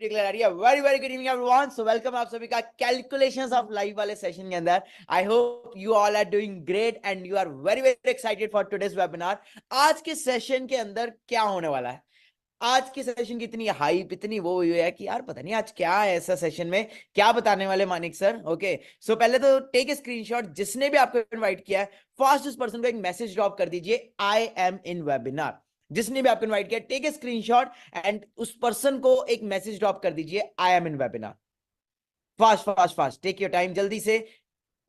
Clear आ रही है। Very very good evening everyone. So welcome आप सभी का कैलकुलेशंस ऑफ लाइफ वाले सेशन के अंदर। I hope you all are doing great and you are very very excited for today's webinar. आज के सेशन के अंदर क्या होने वाला है, आज के सेशन की इतनी हाइप, इतनी वो हुई है कि यार पता नहीं आज क्या है ऐसा सेशन में, क्या बताने वाले मानिक सर। ओके, सो पहले तो टेक ए स्क्रीनशॉट, जिसने भी आपको इनवाइट किया है फर्स्ट उस पर्सन को एक मैसेज ड्रॉप कर दीजिए, आई एम इन वेबिनार। जिसने भी आपको इनवाइट किया टेक ए स्क्रीनशॉट एंड उस पर्सन को एक मैसेज ड्रॉप कर दीजिए, I am in webinar. Fast fast fast, take your time, जल्दी से।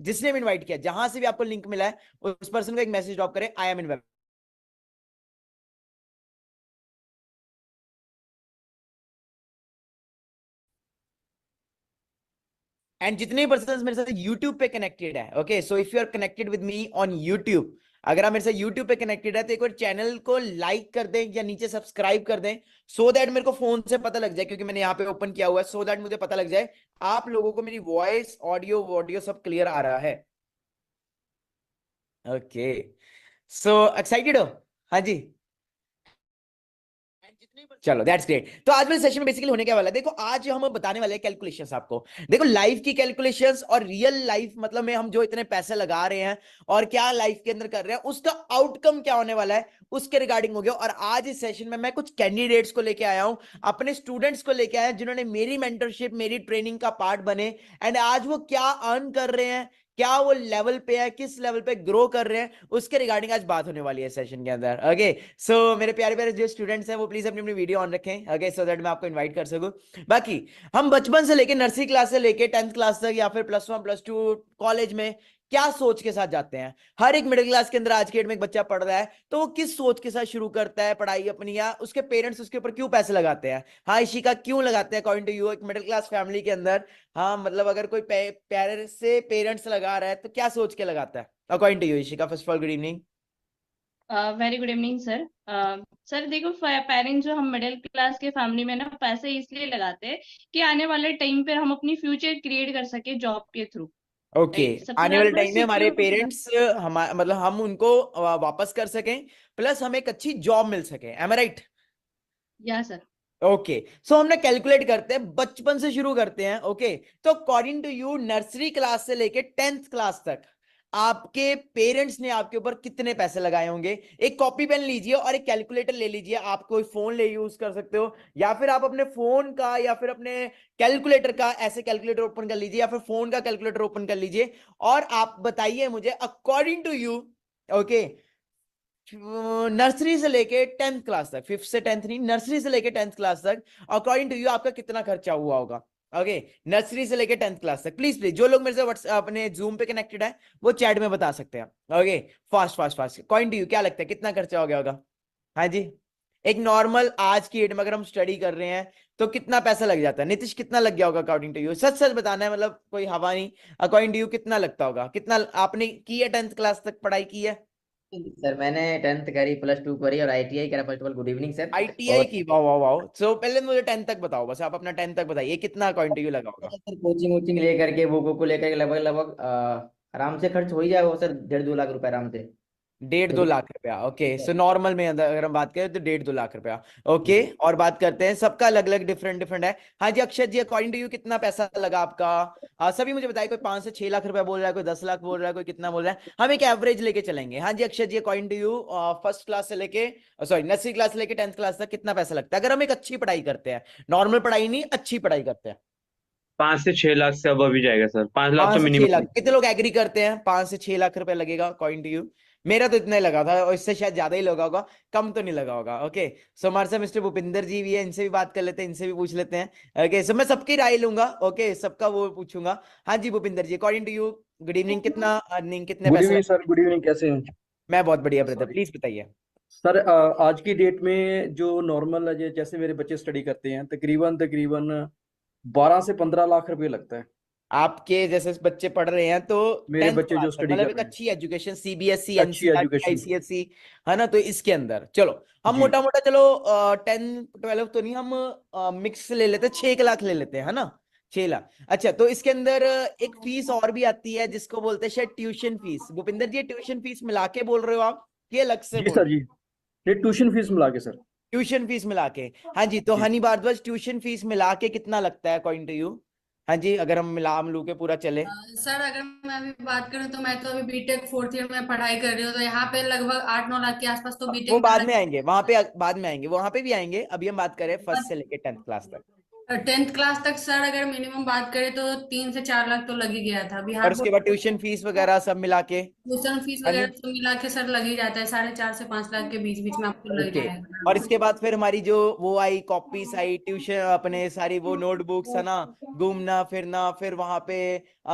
जिसने भी इनवाइट किया, जहां से भी आपको लिंक मिला है, उस पर्सन को एक मैसेज ड्रॉप करें, I am in webinar. And जितने पर्सन मेरे साथ यूट्यूब पे कनेक्टेड है, okay, so if you are connected with me on YouTube, अगर आप मेरे साथ यूट्यूब पे कनेक्टेड है तो एक बार चैनल को लाइक कर दें या नीचे सब्सक्राइब कर दें, सो दैट मेरे को फोन से पता लग जाए, क्योंकि मैंने यहाँ पे ओपन किया हुआ है, सो दैट मुझे पता लग जाए आप लोगों को मेरी वॉइस, ऑडियो वॉडियो सब क्लियर आ रहा है। ओके, सो एक्साइटेड हो? हाँ जी, चलो दैट्स ग्रेट। तो आज मेरे सेशन में बेसिकली होने क्या वाला है, देखो आज हम बताने वाले हैं कैलकुलेशंस आपको। देखो लाइफ की कैलकुलेशंस और रियल लाइफ मतलब में हम जो इतने पैसे लगा रहे हैं और क्या लाइफ के अंदर कर रहे हैं, उसका आउटकम क्या होने वाला है, उसके रिगार्डिंग हो गया। और आज इस सेशन में मैं कुछ कैंडिडेट्स को लेके आया हूं, अपने स्टूडेंट्स को लेके आया जिन्होंने मेरी मेंटरशिप, मेरी ट्रेनिंग का पार्ट बने, एंड आज वो क्या अर्न कर रहे हैं, क्या वो लेवल पे है, किस लेवल पे ग्रो कर रहे हैं, उसके रिगार्डिंग आज बात होने वाली है सेशन के अंदर। ओके, सो मेरे प्यारे प्यारे जो स्टूडेंट्स हैं वो प्लीज अपनी अपनी वीडियो ऑन रखें, ओके, सो दैट मैं आपको इनवाइट कर सकूं। बाकी हम बचपन से लेके नर्सरी क्लास से लेके 10th क्लास तक या फिर +1 +2 कॉलेज में क्या सोच के साथ जाते हैं। हर एक मिडिल क्लास के अंदर आज के डेट में एक बच्चा पढ़ रहा है तो वो किस सोच के साथ शुरू करता है पढ़ाई अपनी, या उसके पेरेंट्स उसके ऊपर क्यों पैसे लगाते हैं। हाँ इशिका, क्यों लगाते हैं अकॉर्डिंग टू यू एक मिडिल क्लास फैमिली के अंदर? हाँ मतलब अगर कोई प्यारे से पेरेंट्स लगा रहा है तो क्या सोच के लगाता है according to you Ishika? First of all good evening. Very good evening sir. Sir देखो, पेरेंट्स जो हम मिडिल क्लास के फैमिली में ना पैसे इसलिए लगाते हैं कि आने वाले टाइम पे हम अपनी फ्यूचर क्रिएट कर सके जॉब के थ्रू। ओके, राइट, सबसे आने ज्यादा वाले थोड़ा टाइम में हमारे सिक्योर। पेरेंट्स हम मतलब हम उनको वापस कर सकें, प्लस हमें एक अच्छी जॉब मिल सके, एम आई राइट? या सर। ओके, सो हमने कैलकुलेट करते हैं, बचपन से शुरू करते हैं। ओके, तो according to you nursery class से लेके 10th क्लास तक आपके पेरेंट्स ने आपके ऊपर कितने पैसे लगाए होंगे? एक कॉपी पेन लीजिए और एक कैलकुलेटर ले लीजिए, आप कोई फोन ले यूज कर सकते हो, या फिर आप अपने फोन का या फिर अपने कैलकुलेटर का ऐसे कैलकुलेटर ओपन कर लीजिए, या फिर फोन का कैलकुलेटर ओपन कर लीजिए और आप बताइए मुझे according to you, okay, nursery से लेके 10th क्लास तक, 5th से 10th नहीं, नर्सरी से लेके 10th क्लास तक अकॉर्डिंग टू यू आपका कितना खर्चा हुआ होगा? ओके, नर्सरी से लेके 10th क्लास तक, प्लीज प्लीज जो लोग मेरे से व्हाट्सएप अपने जूम पे कनेक्टेड है वो चैट में बता सकते हैं। Okay, fast fast fast, according to you क्या लगता है कितना खर्चा हो गया होगा? हाँ जी, एक नॉर्मल आज की डेट में अगर हम स्टडी कर रहे हैं तो कितना पैसा लग जाता है? नीतीश कितना लग गया होगा अकॉर्डिंग टू यू? सच सच बताना है, मतलब कोई हवा नहीं। अकॉर्डिंग टू यू कितना लगता होगा, कितना आपने की है 10th क्लास तक पढ़ाई की है? सर मैंने 10th करी, +2 करी और ITI करा। First of all good evening sir. ITI और की, वाह वाह वाह। सो पहले मुझे 10th तक बताओ, बस आप अपना 10th तक बताइए कितना अकॉर्डिंग टू यू लगा होगा? सर कोचिंग वोचिंग लेकर के बुक को लेकर के लगभग लगभग आराम से खर्च हो ही जाएगा सर, 1.5-2 लाख रुपए आराम से। 1.5-2 लाख रुपया, ओके, सो नॉर्मल में अगर हम बात करें तो 1.5-2 लाख रुपया। ओके, जी और बात करते हैं, सबका अलग अलग डिफरेंट डिफरेंट है। हाँ जी Akshay ji, according to you कितना पैसा लगा आपका? सभी मुझे बताइए, कोई 5 से 6 लाख रुपया बोल रहा है, कोई 10 लाख बोल रहा है, कोई कितना बोल रहा है, हम एक एवरेज लेके चलेंगे। हाँ जी Akshay ji, according to you first class से लेके, सॉरी नर्सरी क्लास से लेके 10th क्लास तक कितना पैसा लगता है अगर हम एक अच्छी पढ़ाई करते हैं? नॉर्मल पढ़ाई नहीं, अच्छी पढ़ाई करते हैं। 5 से 6 लाख से अब अभी जाएगा सर, 5 लाख तो 5 से 6 लाख, मिनिमम। कितने लोग एग्री करते हैं 5 से 6 लाख रुपए लगेगा अकॉर्डिंग टू यू? मेरा तो इतना ही लगा था, और इससे शायद ज्यादा ही लगा होगा, कम तो नहीं लगा होगा। ओके, सो हमारे साथ मिस्टर भूपिंदर जी भी है, इनसे भी बात कर लेते हैं, इनसे भी पूछ लेते हैं। ओके, सो मैं सबकी राय लूंगा, ओके, सबका वो पूछूंगा। हाँ जी Bhupinder ji, according to you good evening, कितना अर्निंग, कितने गुड पैसे इवनिंग सर। गुड इवनिंग, कैसे हैं? मैं बहुत बढ़िया ब्रदर, सॉरी प्लीज बताइए। सर, आज की डेट में जो नॉर्मल जैसे मेरे बच्चे स्टडी करते हैं, तकरीबन तकरीबन 12 से 15 लाख रुपए लगता है। आपके जैसे बच्चे पढ़ रहे हैं तो मेरे 10th बच्चे क्लास जो तक, स्टडी मतलब कर एक रहे हैं, अच्छी एजुकेशन, सीबीएसई, अच्छी एनसीईआरटी, एजुकेशन। आईसीएसई, है ना, तो इसके अंदर चलो हम जी मोटा मोटा, चलो 10 12 तो नहीं, हम मिक्स ले लेते हैं, 6 लाख ले लेते हैं, है ना, 6 लाख। अच्छा, तो इसके अंदर एक फीस और भी आती है जिसको बोलते हैं शायद ट्यूशन फीस। भूपिंदर जी ट्यूशन फीस मिला के बोल रहे हो आप, ये अलग से जी बोल सर रहे जी, ये ट्यूशन फीस मिला के सर। ट्यूशन फीस मिला के। हाँ जी, तो जी। हनी भारद्वाज ट्यूशन फीस मिला के कितना लगता है अकॉर्डिंग टू यू? हाँ जी, अगर हम मिलू के पूरा चले। सर अगर मैं अभी बात करूं तो मैं तो अभी बीटेक 4th ईयर में पढ़ाई कर रही हूँ, तो यहाँ पे लगभग 8-9 लाख के आसपास तो वो बीटेक बाद में आएंगे, वहां पे बाद में आएंगे, वहां पे भी आएंगे। अभी हम बात करें फर्स्ट से लेके 10th क्लास तक। 10th क्लास तक सर अगर मिनिमम बात करें तो 3 से 4 लाख तो लग ही गया था। और बिहार उसके बोर्ड बाद ट्यूशन फीस वगैरह सब मिला के। ट्यूशन फीस हाँ वगैरह जी। सब मिला के सर लग ही जाता है, 4.5 से 5 लाख के बीच बीच में आपको लग ओके। जाएगा और आराम से। इसके बाद फिर हमारी जो वो आई कॉपीज आई ट्यूशन अपने सारी वो नोटबुक्स है ना, घूमना फिरना, फिर वहां पे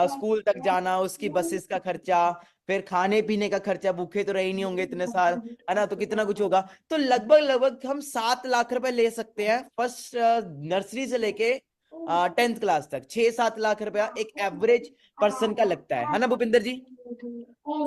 स्कूल तक जाना, उसकी बसेस का खर्चा, फिर खाने पीने का खर्चा, भूखे तो रहे ही नहीं होंगे इतने साल, है ना, तो कितना कुछ होगा। तो लगभग लगभग हम 7 लाख रुपए ले सकते हैं फर्स्ट नर्सरी से लेके 10th क्लास तक। 6-7 लाख रुपया एक एवरेज पर्सन का लगता है ना भूपिंदर जी?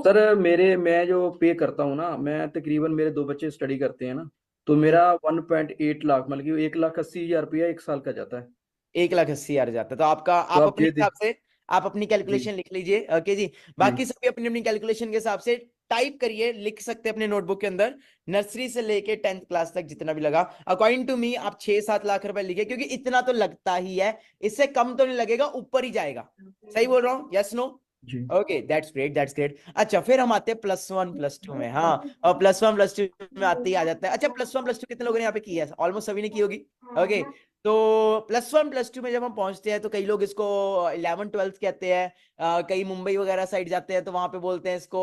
सर मैं जो पे करता हूँ ना, मैं तकरीबन मेरे 2 बच्चे स्टडी करते हैं ना, तो मेरा 1.8 लाख मतलब कि 1,80,000 रुपया 1 साल का जाता है। 1,80,000 जाता है। तो आपका तो आप आप अपने ये हिसाब से आप अपनी जी कैलकुलेशन लिख लीजिए। ओके जी, बाकी जी सभी अपनी अपनी कैलकुलेशन के हिसाब से टाइप करिए, लिख सकते हैं अपने नोटबुक के अंदर। नर्सरी से लेके 10th क्लास तक जितना भी लगा अकॉर्डिंग टू मी आप 6-7 लाख रुपए लिखे, क्योंकि इतना तो लगता ही है, इससे कम तो नहीं लगेगा, ऊपर ही जाएगा। सही बोल रहा हूँ? Yes no? जी। Okay, that's great, that's great. अच्छा, फिर हम आते हैं +1 +2 में। हाँ, और +1 +2 में आते ही आ जाता है। अच्छा, +1 +2 कितने लोगों ने यहाँ पे किया है? ऑलमोस्ट सभी ने की होगी। ओके, तो +1 +2 में जब हम पहुंचते हैं तो कई लोग इसको 11th 12th कहते हैं। कई मुंबई वगैरह साइड जाते हैं तो वहां पे बोलते हैं इसको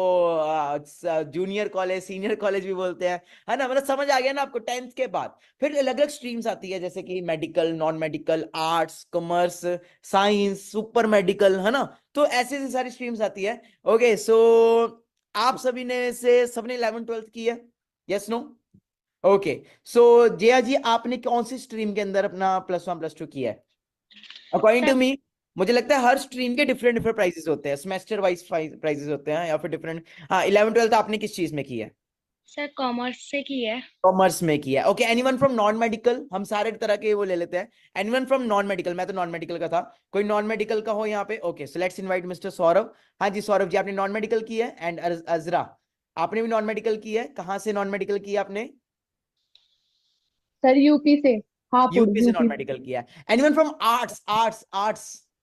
जूनियर कॉलेज, सीनियर कॉलेज भी बोलते हैं, है ना। मतलब समझ आ गया ना आपको? 10th के बाद फिर अलग अलग स्ट्रीम्स आती है, जैसे कि medical, non medical, arts, commerce, science, super medical, है ना। तो ऐसे ऐसी सारी स्ट्रीम्स आती है। ओके, सो आप सभी ने से सबने 11th 12th की है? Yes no? Okay, so Jaya ji आपने कौन सी स्ट्रीम के अंदर अपना +1 +2 किया है? अकॉर्डिंग टू सर मी मुझे लगता है हर स्ट्रीम के डिफरेंट डिफरेंट प्राइजेस होते हैं, सेमेस्टर वाइज प्राइजेस होते हैं या फिर डिफरेंट। हाँ, 11th 12th आपने किस चीज में की है? सर कॉमर्स से की है। कॉमर्स में किया है। Okay, anyone from non medical? हम सारे तरह के वो ले लेते हैं। Anyone from non medical? मैं तो नॉन मेडिकल का था, कोई नॉन मेडिकल का हो यहाँ पे? Okay, so let's invite mister Saurabh. हाँ जी, सौरभ जी आपने नॉन मेडिकल की है। एंड अजरा आपने भी नॉन मेडिकल की है। कहाँ से नॉन मेडिकल किया आपने? सर यूपी से, हापुड़ यूपी से नॉन यूपी। मेडिकल किया है। Anyone from arts? Arts arts?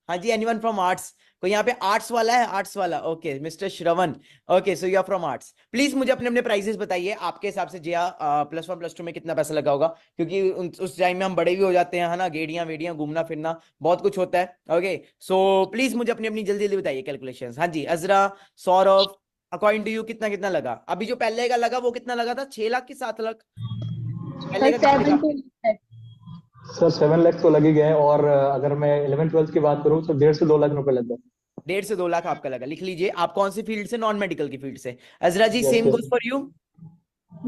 हाँ जी, एनीवन फ्रॉम आर्ट्स? कोई यहाँ पे आर्ट्स वाला है? आर्ट्स वाला? Okay, mister Shravan. Okay, so you are from arts. Please मुझे अपने अपने प्राइजेस बताइए आपके हिसाब से। जया +1 +2 में कितना पैसा लगा होगा? क्योंकि उस टाइम में हम बड़े भी हो जाते हैं, है ना, गेड़ियां वेड़ियां घूमना फिरना बहुत कुछ होता है। ओके, सो प्लीज मुझे अपनी अपनी जल्दी जल्दी बताइए कैलकुलेशंस। हाँ जी, अजरा, सौरभ, अकॉर्डिंग टू यू कितना कितना लगा? अभी जो पहले का लगा वो कितना लगा था? 6 लाख की 7 लाख? पहले सर का कितने 7 का? to 8 सर 7 लाख तो लग ही गए, और अगर मैं 11th 12th की बात करूँ तो 1.5 से 2 लाख रुपए लग गए। 1.5 से 2 लाख आपका लगा। लिख लीजिए। आप कौन सी फील्ड से? नॉन मेडिकल की फील्ड से। Azra ji yes same yes. Goes for you.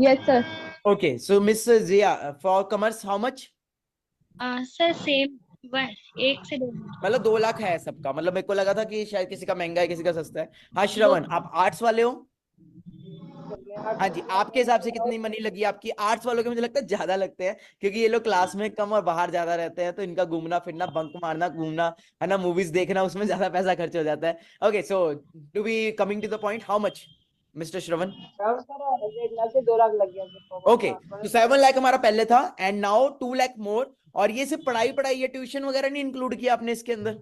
Yes sir. Okay, so miss Zia for commerce how much? Sir same 1 से 2। मतलब 2 लाख है सबका। मतलब मेरे को लगा था कि शायद किसी का महंगा है किसी का सस्ता है। हाँ श्रवण, आप आर्ट्स वाले हो? हाँ जी, आपके हिसाब से कितनी मनी लगी आपकी? आर्ट्स वालों के मुझे लगता है ज्यादा लगते हैं, क्योंकि ये लोग क्लास में कम और बाहर ज्यादा रहते हैं, तो इनका घूमना फिरना, बंक मारना, घूमना, है ना, मूवीज देखना, उसमें ज्यादा पैसा खर्च हो जाता है। Okay, so to be coming to the point, how much mister Shravan? Sir 1 lakh से 2 लाख लग गया। ओके, तो 7 लाख हमारा पहले था एंड नाउ 2 लाख मोर। और ये सिर्फ पढ़ाई पढ़ाई या ट्यूशन वगैरह नहीं इंक्लूड किया आपने इसके अंदर?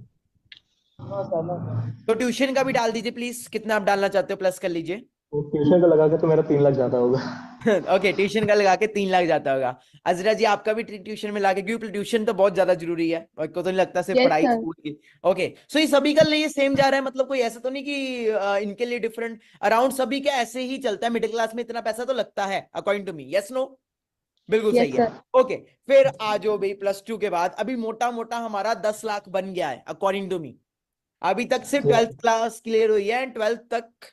तो ट्यूशन का भी डाल दीजिए प्लीज, कितना आप डालना चाहते हो, प्लस कर लीजिए। तो ट्यूशन का लगा के तो मेरा 3 लाख जाता होगा। ओके, ट्यूशन का लगा के 3 लाख जाता होगा। अजरा जी आपका भी ट्यूशन में लाके, क्योंकि ट्यूशन तो बहुत ज्यादा जरूरी है, और को तो नहीं लगता सिर्फ यस पढ़ाई सर। स्कूल की। ओके, सो ये सभी का लिए सेम जा रहा है? मतलब कोई ऐसा तो नहीं कि इनके लिए डिफरेंट? अराउंड सभी का ऐसे ही चलता है? मिडिल क्लास में इतना पैसा तो लगता है according to me? Yes no? बिल्कुल सही यस है। सर। ओके, फिर आ जाओ भाई +2 के बाद। अभी मोटा मोटा हमारा 10 लाख बन गया है अकॉर्डिंग टू मी। अभी तक सिर्फ 12th क्लास क्लियर हुई है एंड 12th तक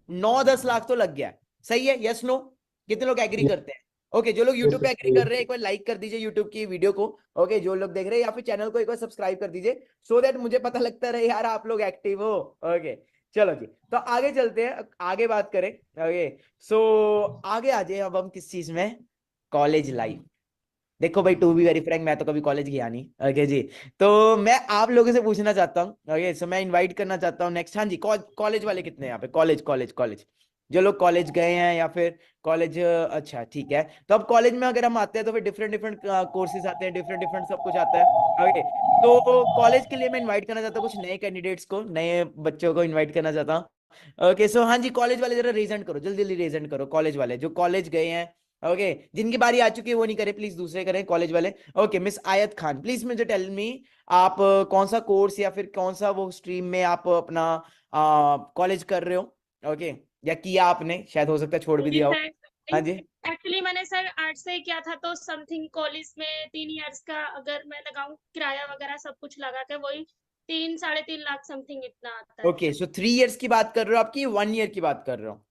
9-10 लाख तो लग गया है। सही है? Yes no? कितने लोग एग्री करते हैं? ओके, जो लोग यूट्यूब पे एग्री कर रहे हैं एक बार लाइक कर दीजिए यूट्यूब की वीडियो को। ओके, जो लोग देख रहे हैं या फिर चैनल को एक बार सब्सक्राइब कर दीजिए, सो दैट मुझे पता लगता रहे यार आप लोग एक्टिव हो। ओके, चलो जी, तो आगे चलते हैं, आगे बात करें। ओके, सो आगे आ जाए अब हम किस चीज में? College life. देखो भाई, टू बी वेरी फ्रैंक, मैं तो कभी कॉलेज गया नहीं। ओके जी, तो मैं आप लोगों से पूछना चाहता हूँ। ओके, सो मैं इनवाइट करना चाहता हूँ नेक्स्ट। हाँ जी, कॉलेज वाले कितने हैं यहाँ पे? कॉलेज कॉलेज कॉलेज जो लोग कॉलेज गए हैं या फिर कॉलेज, अच्छा ठीक है। तो अब कॉलेज में अगर हम आते हैं तो फिर डिफरेंट डिफरेंट कोर्सेज आते हैं, डिफरेंट डिफरेंट सब कुछ आता है। ओके, तो कॉलेज के लिए मैं इनवाइट करना चाहता हूँ कुछ नए कैंडिडेट्स को, नए बच्चों को इनवाइट करना चाहता हूँ। ओके सो हाँ जी, कॉलेज वाले जरा रेजेंट करो, जल्दी जल्दी रेजेंट करो, कॉलेज वाले जो कॉलेज गए हैं। ओके, जिनकी बारी आ चुकी है वो नहीं करे प्लीज, दूसरे करें कॉलेज वाले। ओके, मिस आयत खान प्लीज मुझे टेल मी, आप कौन सा कोर्स या फिर कौन सा वो स्ट्रीम में आप अपना कॉलेज कर रहे हो? ओके, या किया आपने, शायद हो सकता है छोड़ भी जी दिया हो। सर, हाँ जी, एक्चुअली मैंने सर आर्ट्स से किया था, तो समथिंग कॉलेज में 3 इयर्स का अगर मैं लगाऊं किराया वगैरह सब कुछ लगा के, वही 3-3.5 लाख समथिंग इतना आता है ओके सो 3 इयर्स की बात कर रहे हो आपकी, 1 ईयर की बात कर रहे हो?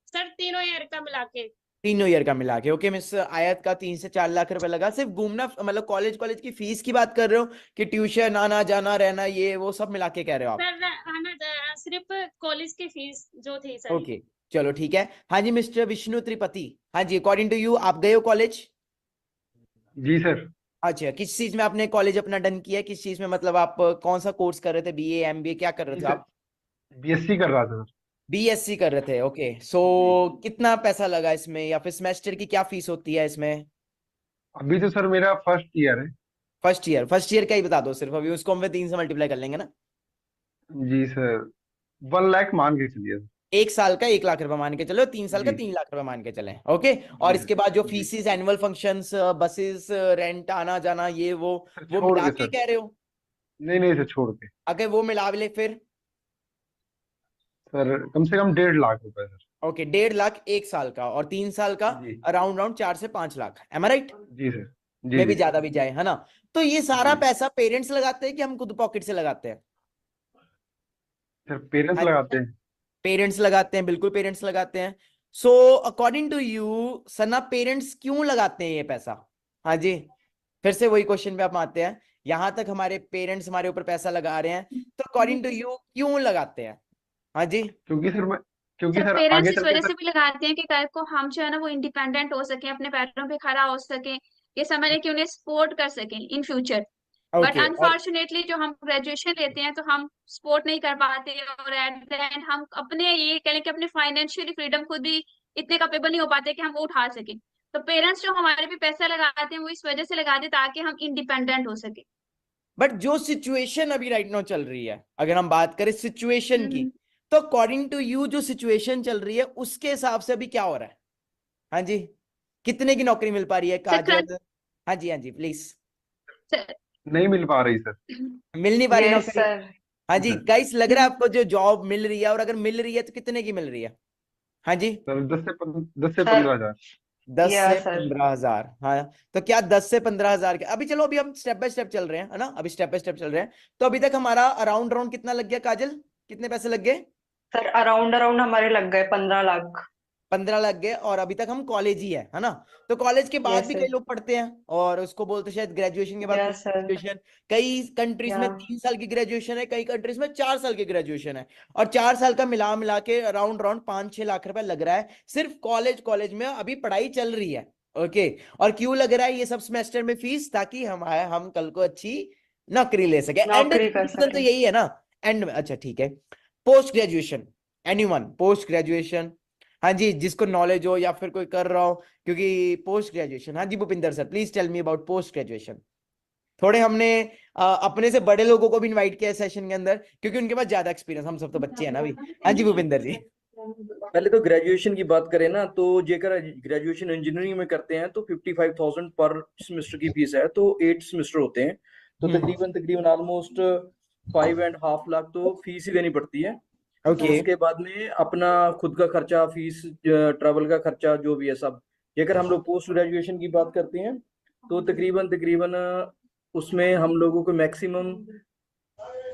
सर, तीनों ईयर का मिला के। तीनों ईयर का मिला के। ओके मिस आयत का 3 से 4 लाख रुपए लगा सिर्फ घूमना, मतलब कॉलेज कॉलेज की फीस की बात कर रहे हो कि ट्यूशन आना जाना रहना ये वो सब मिला के कह रहे हो आप? सर सिर्फ कॉलेज की फीस जो थी सर। ओके चलो ठीक है। हाँ जी मिस्टर विष्णु त्रिपति, हाँ जी अकॉर्डिंग टू यू आप गए हो कॉलेज? जी सर। अच्छा, किस चीज में आपने कॉलेज अपना डन किया है, किस चीज में, मतलब आप कौन सा कोर्स कर रहे थे, बीए एमबीए क्या कर रहे जी थे सर, आप? बीएससी कर रहा था सर। बीएससी कर रहे थे। ओके सो जी। कितना पैसा लगा इसमें, या फिर सेमेस्टर की क्या फीस होती है इसमें? अभी तो सर मेरा फर्स्ट ईयर है। फर्स्ट ईयर का ही बता दो सिर्फ, अभी उसको हम 3 से मल्टीप्लाई कर लेंगे ना। जी सर, 1 लाख मान के चलिए सर। 1 साल का 1 लाख रुपए मान के चलो, 3 साल का जी 3 लाख रुपए मान के चले। ओके, और जी इसके बाद जो सर। जी fees, annual functions, buses, rent, आना जाना ये सर, वो छोड़ मिला के के सर। कह रहे हो? नहीं नहीं सर, छोड़ के। अगर वो मिला ले फिर? सर कम से कम 1.5 लाख रुपए सर। ओके, 1.5 लाख 1 साल का, और 3 साल का जी अराउंड अराउंड 4 से 5 लाख, एम आई राइट? जी सर। जी मे भी जी ज्यादा भी जाए, है ना? तो ये सारा जी पैसा पेरेंट्स लगाते हैं कि हम खुद पॉकेट से लगाते हैं? सर, पेरेंट्स हाँ, लगाते हैं। पेरेंट्स लगाते हैं, बिल्कुल पेरेंट्स लगाते हैं। So according to you Sana, parents क्यों लगाते हैं ये पैसा? हाँ जी, फिर से वही क्वेश्चन पे आप आते हैं, यहां तक हमारे पेरेंट्स हमारे ऊपर पैसा लगा रहे हैं, तो अकॉर्डिंग टू यू क्यों लगाते हैं? हाँ जी, क्योंकि सर सर पेरेंट्स आगे इस चल के वजह सर। से भी लगाते हैं कि कल को हम जो है ना वो इंडिपेंडेंट हो सके, अपने पैरों पे खड़ा हो सके, ये समझ कि उन्हें सपोर्ट कर सके इन फ्यूचर। But okay. और अनफॉर्चुनेटली जो हम ग्रेजुएशन लेते हैं तो हम सपोर्ट नहीं कर पाते, और एट द एंड हम अपने ये कह लें कि अपने फाइनेंशियली फ्रीडम खुद ही इतने कैपेबल नहीं हो पाते कि हम वो उठा सके। तो पेरेंट्स जो हमारे पे पैसा लगाते हैं वो इस वजह से लगाते हैं ताकि हम इंडिपेंडेंट हो सके। बट जो सिचुएशन अभी राइट नाउ चल रही है, अगर हम बात करें सिचुएशन की, हम्म। तो अकॉर्डिंग टू यू जो सिचुएशन चल रही है उसके हिसाब से अभी क्या हो रहा है? हाँ जी, कितने की नौकरी मिल पा रही है सर काजल? हाँ जी, हाँ जी प्लीज। नहीं मिल पा रही सर। मिल नहीं पा रही यस नौकरी? सर। हाँ जी जी सर। गाइस, लग रहा है आपको जो जॉब मिल रही है, और अगर मिल रही है तो कितने की मिल रही है? हाँ जी, सर 10 से सर 15 हजार। 10 या से सर। 15 हजार। हाँ, तो क्या 10 से 15 हजार के अभी, चलो अभी हम स्टेप बाय स्टेप चल रहे हैं, है ना, अभी स्टेप बाय स्टेप चल रहे हैं। तो अभी तक हमारा अराउंड अराउंड कितना लग गया काजल, कितने पैसे लग गए? सर अराउंड अराउंड हमारे लग गए 15 लाख। 15 लग गए, और अभी तक हम कॉलेज ही है ना? तो कॉलेज के बाद यस भी कई सर। लोग पढ़ते हैं, और उसको बोलते हैं शायद ग्रेजुएशन के बाद यस पोस्ट सर। ग्रेजुएशन। कई कंट्रीज या में 3 साल की ग्रेजुएशन है, कई कंट्रीज में 4 साल की ग्रेजुएशन है, और 4 साल का मिला मिला के अराउंड अराउंड 5-6 लाख रुपए लग रहा है सिर्फ कॉलेज कॉलेज में अभी पढ़ाई चल रही है। ओके, और क्यों लग रहा है ये सब सेमेस्टर में फीस? ताकि हम कल को अच्छी नौकरी ले सके, एंड नौकरी कर रीजन तो सके। यही है ना एंड में। अच्छा ठीक है, post graduation, anyone post graduation? हाँ जी, जिसको नॉलेज हो या फिर कोई कर रहा हो, क्योंकि पोस्ट ग्रेजुएशन। हाँ जी Bhupinder sir please tell me about post graduation. थोड़े हमने अपने से बड़े लोगों को भी इनवाइट किया है सेशन के अंदर, क्योंकि उनके पास ज्यादा एक्सपीरियंस, हम सब तो बच्चे हैं ना अभी। हाँ जी भूपिंदर जी। पहले तो ग्रेजुएशन की बात करें ना, तो जेकर ग्रेजुएशन इंजीनियरिंग में करते हैं तो 55,000 पर सेमेस्टर की फीस है, तो 8 सेमेस्टर होते हैं, तो तकरीबन तकरीबन ऑलमोस्ट 5.5 लाख तो फीस ही देनी पड़ती है। तो ओके, उसके बाद में अपना खुद का खर्चा, फीस, ट्रैवल का खर्चा जो भी है सब। जेकर हम लोग पोस्ट ग्रेजुएशन की बात करते हैं तो तकरीबन तकरीबन उसमें हम लोगों को मैक्सिमम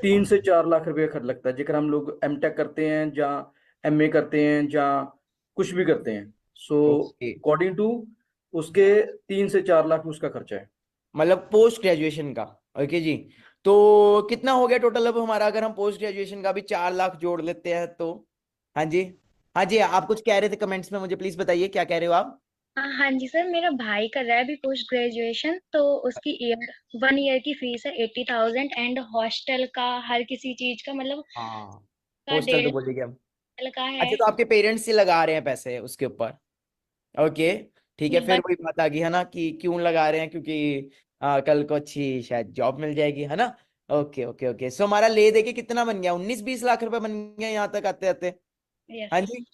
3 से 4 लाख रुपए खर्च लगता है, जेकर हम लोग एमटेक करते हैं या एमए करते हैं या कुछ भी करते हैं। सो ओके, अकॉर्डिंग टू उसके 3 से 4 लाख उसका खर्चा है। मतलब पोस्ट ग्रेजुएशन का। ओके जी, तो कितना हो गया टोटल अब हमारा, अगर हम पोस्ट ग्रेजुएशन का भी 4 लाख जोड़ लेते हैं तो? हाँ जी, हाँ जी, आप कुछ कह रहे थे कमेंट्स में, मुझे प्लीज बताइए क्या कह रहे हो आप? हाँ जी सर, मेरा भाई कर रहा है अभी पोस्ट ग्रेजुएशन, तो उसकी 1 ईयर की फीस है 80,000, एंड हॉस्टल का हर किसी चीज का मतलब हाँ, का हॉस्टल तो 1.5। बोलिए हम। लगा है। अच्छा, तो आपके पेरेंट्स से लगा रहे हैं पैसे उसके ऊपर। ओके, ठीक है, फिर बट वही बात आ गई है ना कि क्यों लगा रहे हैं, क्योंकि कल को अच्छी शायद जॉब मिल जाएगी, है ना। ओके ओके ओके, सो हमारा ले दे के कितना बन गया, 19-20 लाख रुपए बन गया यहाँ तक आते आते। हाँ यस जी।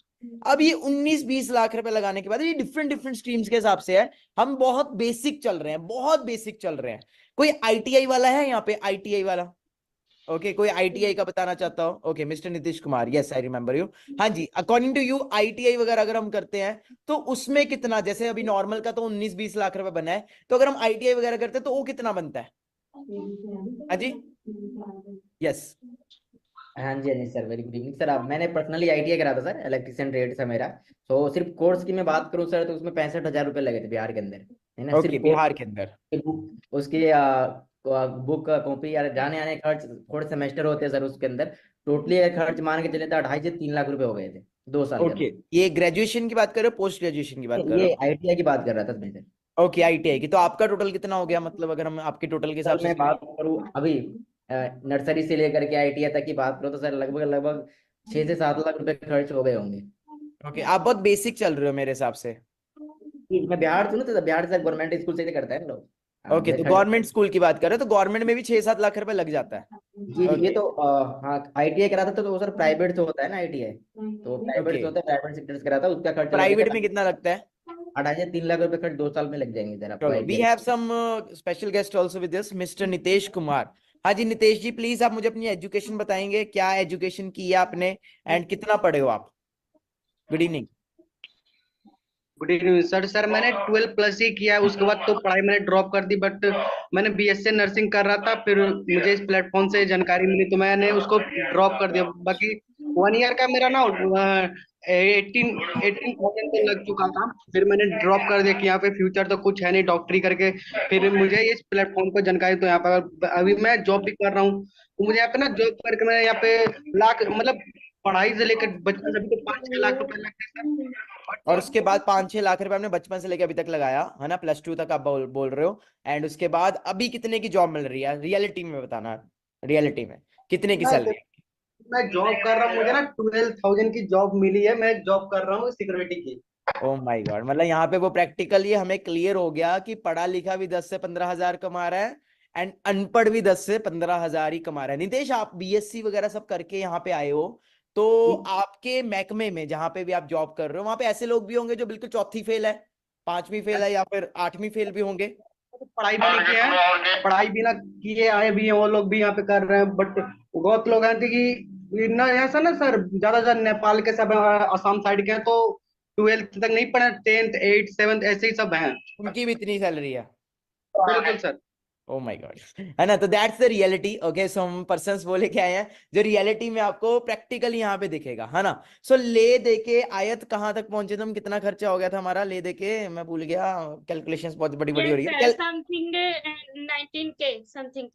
अब ये 19-20 लाख रुपए लगाने के बाद ये डिफरेंट डिफरेंट स्ट्रीम्स के हिसाब से है। हम बहुत बेसिक चल रहे हैं, बहुत बेसिक चल रहे हैं। कोई आईटीआई वाला है यहाँ पे, आईटीआई वाला? ओके, कोई आईटीआई का बताना चाहता हो? Okay, mister Nitish Kumar, yes I remember you. हाँ जी, अकॉर्डिंग टू यू आईटीआई वगैरह अगर हम करते हैं तो उसमें कितना, जैसे अभी नॉर्मल का तो 19-20 लाख रुपए बना है, तो अगर हम आईटीआई वगैरह करते हैं तो वो कितना बनता है? हाँ जी, यस। हाँ जी, हाँ जी sir, very good evening sir. अब मैंने पर्सनली आईटीआई करा था सर, इलेक्ट्रिशियन ट्रेड से मेरा। तो सिर्फ कोर्स की मैं बात करूँ सर, तो उसमें 65,000 रुपये लगे थे बिहार के अंदर, है ना, ओके, सिर्फ बिहार के अंदर। कोर्स। उसके बुक कॉपी या जाने आने खर्च, 4 सेमेस्टर होते हैं सर उसके अंदर। टोटली अगर खर्च मान के चले तो 2.5 से 3 लाख रुपए हो गए थे 2 साल के ओके, अंदर। ये ग्रेजुएशन की बात कर रहे हो, पोस्ट ग्रेजुएशन की बात कर रहे ये हो? आईटीआई की बात कर रहा था मैं सर। ओके, आईटीआई की। तो आपका टोटल कितना हो गया, मतलब अगर हम आपके टोटल के हिसाब सर से मैं बात करूँ अभी नर्सरी से लेकर के आईटीआई तक की बात करूँ तो सर लगभग लगभग 6 से 7 लाख रुपए खर्च हो गए होंगे। ओके, आप बहुत बेसिक चल रहे हो मेरे हिसाब से। मैं बिहार से हूँ तो बिहार से गवर्नमेंट स्कूल से ही करता है ना लोग। ओके, तो मेरे खर्च। गवर्नमेंट स्कूल की बात कर रहे हो तो गवर्नमेंट में भी 6-7 लाख रुपए लग जाता है। जी जी, ये ओके तो हाँ आईटीआई करा था तो वो सर प्राइवेट से होता है ना आईटीआई। तो प्राइवेट ओके, से होता है, प्राइवेट सेक्टर से करा था, उसका खर्च लग गया प्राइवेट था में कितना लगता है? 2.5 से 3 लाख रुपए खर्च 2 साल में लग जाएंगे सर आपको चलो, we ITI. Have some special guest also with this, mister Nitesh Kumar. हाँ जी, नितेश जी प्लीज आप मुझे अपनी एजुकेशन बताएंगे, क्या एजुकेशन की है आपने एंड कितना पढ़े हो आप? Good evening. Good evening sir. Sir मैंने 12 प्लस ही किया है, उसके बाद तो पढ़ाई मैंने ड्रॉप कर दी। बट मैंने बीएससी नर्सिंग कर रहा था, फिर मुझे इस प्लेटफॉर्म से जानकारी मिली तो मैंने उसको ड्रॉप कर दिया। बाकी 1 ईयर का मेरा ना 18,000 तो लग चुका था, फिर मैंने ड्रॉप कर दिया कि यहाँ पे फ्यूचर तो कुछ है नहीं डॉक्टरी करके। फिर मुझे इस प्लेटफॉर्म पर जानकारी, तो यहाँ पर अभी मैं जॉब भी कर रहा हूँ, तो मुझे यहाँ पे ना जॉब करके मैं यहाँ पे लाख मतलब पढ़ाई से लेकर बचपन से अभी तो 5-6 लाख रुपए लगते हैं और सर। उसके बाद 5-6 लाख रुपए आपने बचपन से लेके अभी तक लगाया है ना, +2 तक आप बोल रहे हो। एंड उसके बाद अभी कितने की जॉब मिल रही है रियलिटी में, बताना रियलिटी में कितने की सैलरी? मैं जॉब कर रहा हूँ, मुझे ना 12,000 की जॉब मिली है, मैं जॉब कर रहा हूँ सिक्योरिटी की। ओ माय गॉड, मतलब यहाँ पे वो प्रैक्टिकली हमें क्लियर हो गया कि पढ़ा लिखा भी 10 से 15 हजार कमा रहा है एंड अनपढ़ भी 10 से 15 हजार ही कमा रहा है। नितेश, आप बीएससी वगैरह सब करके यहाँ पे आए हो, तो आपके महकमे में जहां पे भी आप जॉब कर रहे हो वहां पे ऐसे लोग भी होंगे जो बिल्कुल चौथी फेल है, 5वीं फेल है या फिर 8वीं फेल भी होंगे? पढ़ाई भी नहीं किए हैं, पढ़ाई भी ना किए आए भी हैं, वो लोग भी यहाँ पे कर रहे हैं। बट बहुत लोग हैं कि ना ऐसा ना सर, ज्यादा नेपाल के सब असम साइड के हैं, तो 12th तक नहीं पढ़े, 10th 8th 7th ऐसे ही सब हैं। उनकी भी इतनी सैलरी है? बिल्कुल सर। ओ माय गॉड, है ना। तो दैट्स द रियलिटी। ओके, सो हम पर्सन्स वो लेके आए हैं जो रियलिटी में आपको प्रैक्टिकली यहाँ पे दिखेगा, है ना। सो ले दे के आयत कहाँ तक पहुंचे तुम, कितना खर्चा हो गया था हमारा ले दे के, मैं भूल गया, कैलकुलेशंस बहुत बड़ी बड़ी हो रही है। Something 19K something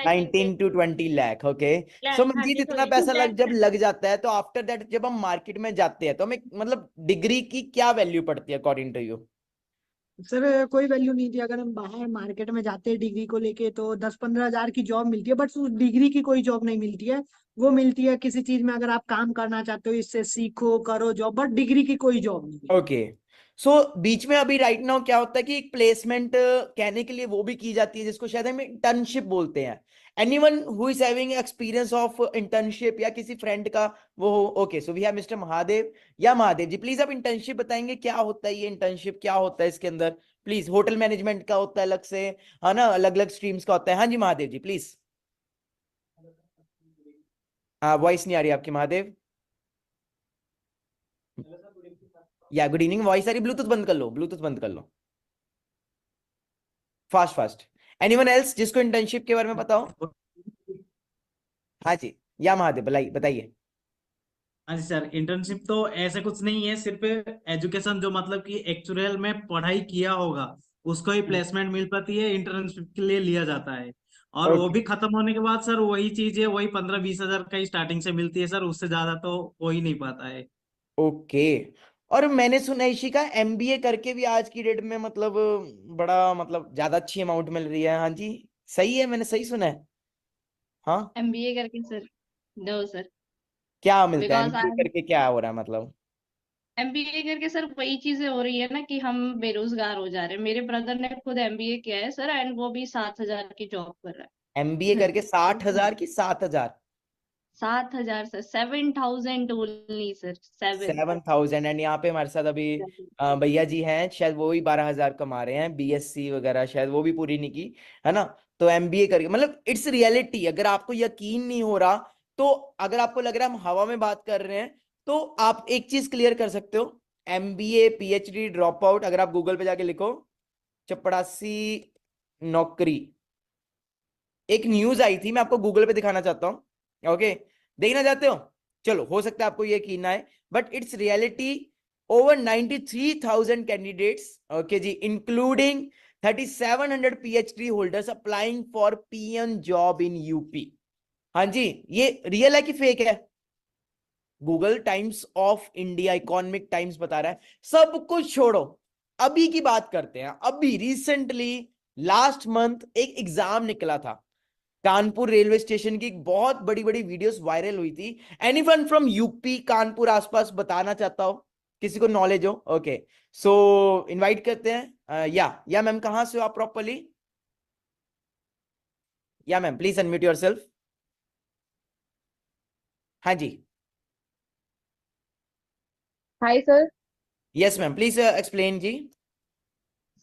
19 to 20 lakh. Okay, so हाँ मंजीत जी, इतना सॉरी पैसा जब लग जाता है तो आफ्टर दैट जब हम मार्केट में जाते हैं तो हमें मतलब डिग्री की क्या वैल्यू पड़ती है अकॉर्डिंग टू यू? सर कोई वैल्यू नहीं थी। अगर हम बाहर मार्केट में जाते हैं डिग्री को लेके तो 10-15 हजार की जॉब मिलती है, बट उस डिग्री की कोई जॉब नहीं मिलती है। वो मिलती है किसी चीज में, अगर आप काम करना चाहते हो इससे सीखो करो जॉब, बट डिग्री की कोई जॉब नहीं है। ओके, सो बीच में अभी राइट नाउ क्या होता है कि एक प्लेसमेंट कहने के लिए वो भी की जाती है जिसको शायद हम इंटर्नशिप बोलते हैं। Anyone who is having experience of internship या किसी फ्रेंड का वो हो? Okay, so we have mister Mahadev. या महादेव जी प्लीज आप इंटर्नशिप बताएंगे, क्या होता है ये इंटर्नशिप, क्या होता है इसके अंदर प्लीज? होटल मैनेजमेंट का होता है अलग से, है ना, अलग अलग स्ट्रीम्स का होता है। हाँ जी महादेव जी प्लीज। हाँ, वॉइस नहीं आ रही आपकी महादेव। या गुड इवनिंग, वॉइस आ रही, ब्लूटूथ बंद कर लो, ब्लूटूथ बंद कर लो, फास्ट फास्ट। एनीवन एल्स जिसको इंटर्नशिप के बारे में बताओ? हाँ जी, या महादेव बताइए। हाँ जी सर, इंटर्नशिप तो ऐसे कुछ नहीं है, सिर्फ एजुकेशन जो मतलब कि एक्चुअल में पढ़ाई किया होगा उसको ही प्लेसमेंट मिल पाती है, इंटर्नशिप के लिए लिया जाता है। और वो ओके भी खत्म होने के बाद सर वही चीज है, वही 15-20 हजार का ही स्टार्टिंग से मिलती है सर, उससे ज्यादा तो हो ही नहीं पाता है। ओके, और मैंने सुना है इशिका एमबीए करके भी आज की डेट में मतलब बड़ा मतलब ज्यादा अच्छी अमाउंट मिल रही है। हाँ जी, सही है, मैंने सही सुना है? हाँ, एमबीए करके सर? No sir. क्या मिलता है बिकॉज एमबीए आई करके, क्या हो रहा है मतलब? एमबीए करके सर वही चीजें हो रही है ना कि हम बेरोजगार हो जा रहे हैं। मेरे ब्रदर ने खुद एमबीए किया है सर, एंड वो भी 7,000 की जॉब कर रहा एमबीए है। करके 60,000 की 7,000? 7,000 सर, 7,000 ओनली सर, 7। 7,000। एंड यहाँ पे हमारे साथ अभी भैया जी हैं, शायद वो भी 12,000 कमा रहे हैं, बीएससी वगैरह शायद वो भी पूरी नहीं की, है ना? तो एमबीए करके मतलब इट्स रियलिटी। अगर आपको यकीन नहीं हो रहा, तो अगर आपको लग रहा है हम हवा में बात कर रहे हैं, तो आप एक चीज क्लियर कर सकते हो। एमबीए पीएचडी ड्रॉप आउट, अगर आप गूगल पे जाके लिखो चपड़ासी नौकरी, एक न्यूज आई थी, मैं आपको गूगल पे दिखाना चाहता हूँ। ओके, देखना चाहते हो? चलो, हो सकता है आपको ये यकीन ना आए, but it's reality. Over 93,000 candidates, okay जी, including 3,700 PhD holders applying for PM job in UP. हाँ जी, ये रियल है कि फेक है? Google Times of India, Economic Times बता रहा है। सब कुछ छोड़ो, अभी की बात करते हैं। अभी रिसेंटली लास्ट मंथ एक एग्जाम निकला था, कानपुर रेलवे स्टेशन की बहुत बड़ी बड़ी वीडियोस वायरल हुई थी। एनीवन फ्रॉम यूपी, कानपुर आसपास बताना चाहता हो, किसी को नॉलेज हो? ओके, सो इनवाइट करते हैं। या मैम, कहां से हो आप प्रॉपरली? या मैम, प्लीज अनम्यूट योरसेल्फ। हाँ जी, hi sir. Yes ma'am, please explain जी।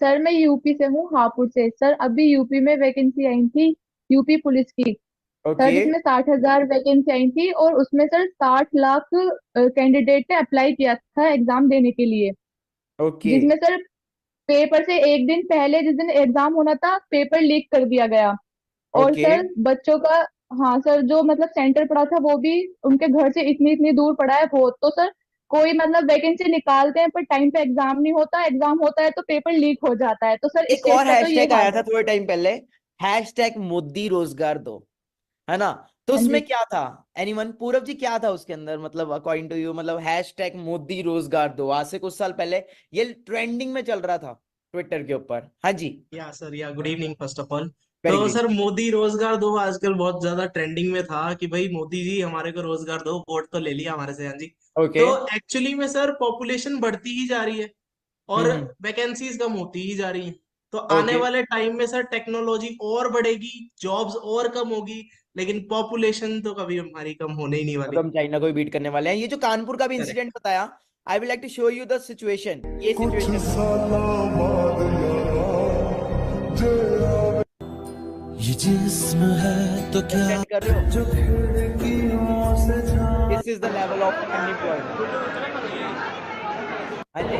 सर मैं यूपी से हूँ, हापुड़ से। सर अभी यूपी में वैकेंसी आई थी, यूपी पुलिस की। सर ओके जिसमें 60,000 वैकेंसी आई थी, और उसमें सर 60 लाख कैंडिडेट ने अप्लाई किया था एग्जाम देने के लिए। ओके जिसमें सर पेपर से एक दिन पहले, जिस दिन एग्जाम होना था, पेपर लीक कर दिया गया। और ओके। सर बच्चों का, हाँ सर, जो मतलब सेंटर पड़ा था वो भी उनके घर से इतनी इतनी दूर पड़ा है बहुत। तो सर कोई मतलब वैकेंसी निकालते हैं पर टाइम पे एग्जाम नहीं होता, एग्जाम होता है तो पेपर लीक हो जाता है। तो सर एक स्टेट और का तो ये हैशटैग हाल आया था है। थोड़े टाइम पहले, हैशटैग मोदी रोजगार दो, है ना? तो हाँ उसमें जी। क्या था? एनीवन, पूरब जी, क्या था उसके अंदर, मतलब अकॉर्डिंग टू यू, मतलब हैशटैग मोदी रोजगार दो आज से कुछ साल पहले ये ट्रेंडिंग में चल रहा था ट्विटर के ऊपर। हाँ जी, या सर, या good evening first of all. Very तो गुड। सर, मोदी रोजगार दो आजकल बहुत ज्यादा ट्रेंडिंग में था कि भाई मोदी जी हमारे को रोजगार दो, वोट तो ले लिया हमारे से। हाँ जी। ओके। तो एक्चुअली में सर पॉपुलेशन बढ़ती ही जा रही है और हम्म। वैकेंसीज कम होती ही जा रही है। तो आने ओके। वाले टाइम में सर टेक्नोलॉजी और बढ़ेगी, जॉब्स और कम होगी, लेकिन पॉपुलेशन तो कभी हमारी कम होने ही नहीं अब वाली। हम चाइना को भी बीट करने वाले हैं। ये जो कानपुर का भी करेक्ट। इंसिडेंट बताया, I will like to show you the situation. ये कुछ सिचुएशन सालों बाद ये जिस्म है तो क्या अंडरस्टैंड कर रहे हो? जो खिड़कियों से जा this is the level of unemployment. हाँ जी,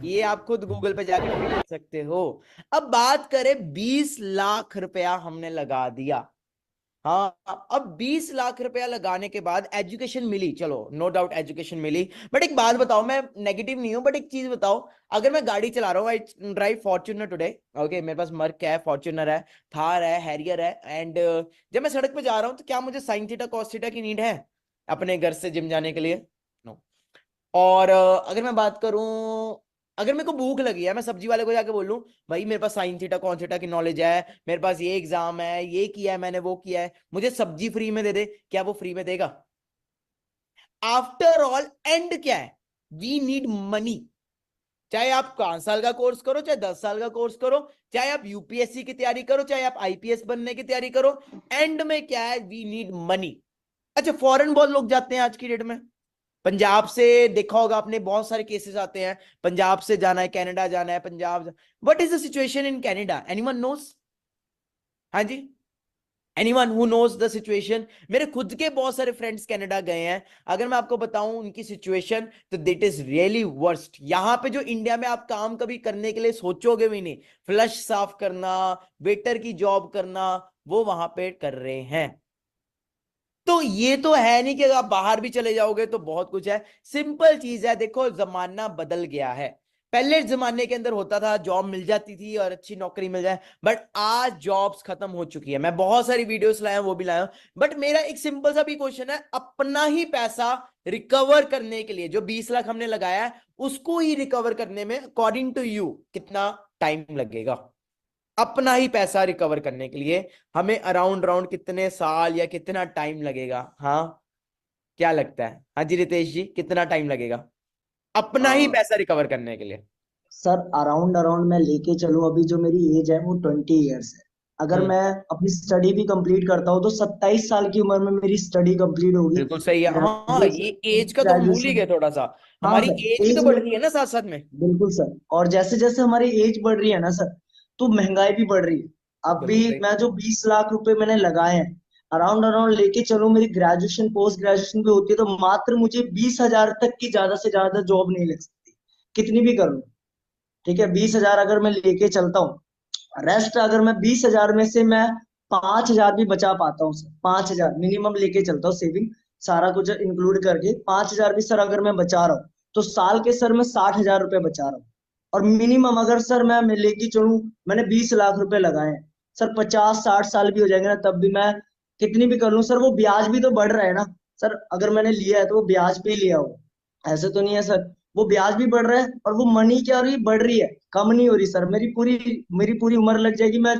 ये आप खुद गूगल पे जाके देख सकते हो। अब बात करें, 20 लाख रुपया हमने लगा दिया। हाँ, अब 20 लाख रुपया लगाने के बाद एजुकेशन मिली, चलो नो डाउट एजुकेशन मिली, बट एक बात बताओ, मैं नेगेटिव नहीं हूं, बट एक चीज बताओ, अगर मैं गाड़ी चला रहा हूँ, I drive Fortuner today, okay, मेरे पास मर्क है, फॉर्च्यूनर है, थार है, हैरियर है, एंड जब मैं सड़क पे जा रहा हूँ, तो क्या मुझे साइन थीटा कॉस थीटा की नीड है अपने घर से जिम जाने के लिए? नो। और अगर मैं बात करूं, अगर मेरे को भूख लगी है, मैं सब्जी वाले को जाके बोलूं, भाई मेरे पास साइन थीटा कॉस थीटा की नॉलेज है, मेरे पास ये एग्जाम है, ये किया है मैंने, वो किया है, मुझे सब्जी फ्री में दे दे, क्या वो फ्री में देगा? आफ्टर ऑल एंड क्या है? We need money. चाहे आप 5 साल का कोर्स करो, चाहे 10 साल का कोर्स करो, चाहे आप यूपीएससी की तैयारी करो, चाहे आप आईपीएस बनने की तैयारी करो, एंड में क्या है? We need money. अच्छा, फॉरेन बहुत लोग जाते हैं आज की डेट में। पंजाब से देखा होगा आपने, बहुत सारे केसेस आते हैं, पंजाब से जाना है, कनाडा जाना है, Punjab. What is the situation in Canada? Anyone knows? हाँ जी, anyone who knows the situation? मेरे खुद के बहुत सारे फ्रेंड्स कनाडा गए हैं। अगर मैं आपको बताऊं उनकी सिचुएशन, तो दिट इज रियली वर्स्ट। यहाँ पे जो इंडिया में आप काम कभी करने के लिए सोचोगे भी नहीं, फ्लश साफ करना, वेटर की जॉब करना, वो वहां पे कर रहे हैं। तो ये तो है नहीं कि अगर आप बाहर भी चले जाओगे तो बहुत कुछ है। सिंपल चीज है, देखो जमाना बदल गया है। पहले जमाने के अंदर होता था जॉब मिल जाती थी और अच्छी नौकरी मिल जाए, बट आज जॉब्स खत्म हो चुकी है। मैं बहुत सारी वीडियोस लाया हूं, वो भी लाया हूं, बट मेरा एक सिंपल सा भी क्वेश्चन है, अपना ही पैसा रिकवर करने के लिए जो 20 लाख हमने लगाया है, उसको ही रिकवर करने में अकॉर्डिंग टू यू कितना टाइम लगेगा? अपना ही पैसा रिकवर करने के लिए हमें अराउंड कितने साल या कितना टाइम लगेगा? हाँ, क्या लगता है? हाँ जी रितेश जी, कितना टाइम लगेगा अपना ही पैसा रिकवर करने के लिए? सर अराउंड अराउंड मैं लेके चलूं, अभी जो मेरी एज है वो 20 ईयर्स है। अगर मैं अपनी स्टडी भी कंप्लीट करता हूँ तो 27 साल की उम्र में मेरी स्टडी कंप्लीट होगी। बिल्कुल सही है। हाँ, ये एज का तो हम भूल ही ग्रेजुएशन। गए थोड़ा सा। हाँ हमारी सर, एज भी तो एज बढ़ रही है ना साथ साथ में। बिल्कुल सर। और जैसे जैसे हमारी एज बढ़ रही है ना सर, तो महंगाई भी बढ़ रही है। अब भी बिल्कुल सही। मैं जो 20 लाख रुपए मैंने लगाए हैं, अराउंड अराउंड लेके चलूं, मेरी ग्रेजुएशन पोस्ट ग्रेजुएशन भी होती है तो मात्र मुझे 20,000 तक की ज्यादा से ज्यादा जॉब नहीं लग सकती, कितनी भी कर लूं। ठीक है, 20,000 अगर मैं लेके चलता हूँ, रेस्ट अगर मैं 20,000 में से मैं 5,000 भी बचा पाता हूँ सर, 5,000 मिनिमम लेके चलता हूँ सेविंग, सारा कुछ इंक्लूड करके 5,000 भी सर अगर मैं बचा रहा हूँ तो साल के सर मैं 60,000 रुपए बचा रहा हूँ। और मिनिमम अगर सर मैं लेके चलूं, मैंने 20 लाख रुपए लगाए हैं सर, 50-60 साल भी हो जाएंगे ना तब भी मैं कितनी भी कर लूं सर, वो ब्याज भी तो बढ़ रहा है ना सर। अगर मैंने लिया है तो वो ब्याज पे ही लिया हो, ऐसे तो नहीं है सर। वो ब्याज भी बढ़ रहा है और वो मनी क्या हो रही है, बढ़ रही है, कम नहीं हो रही सर। मेरी पूरी उम्र लग जाएगी, मैं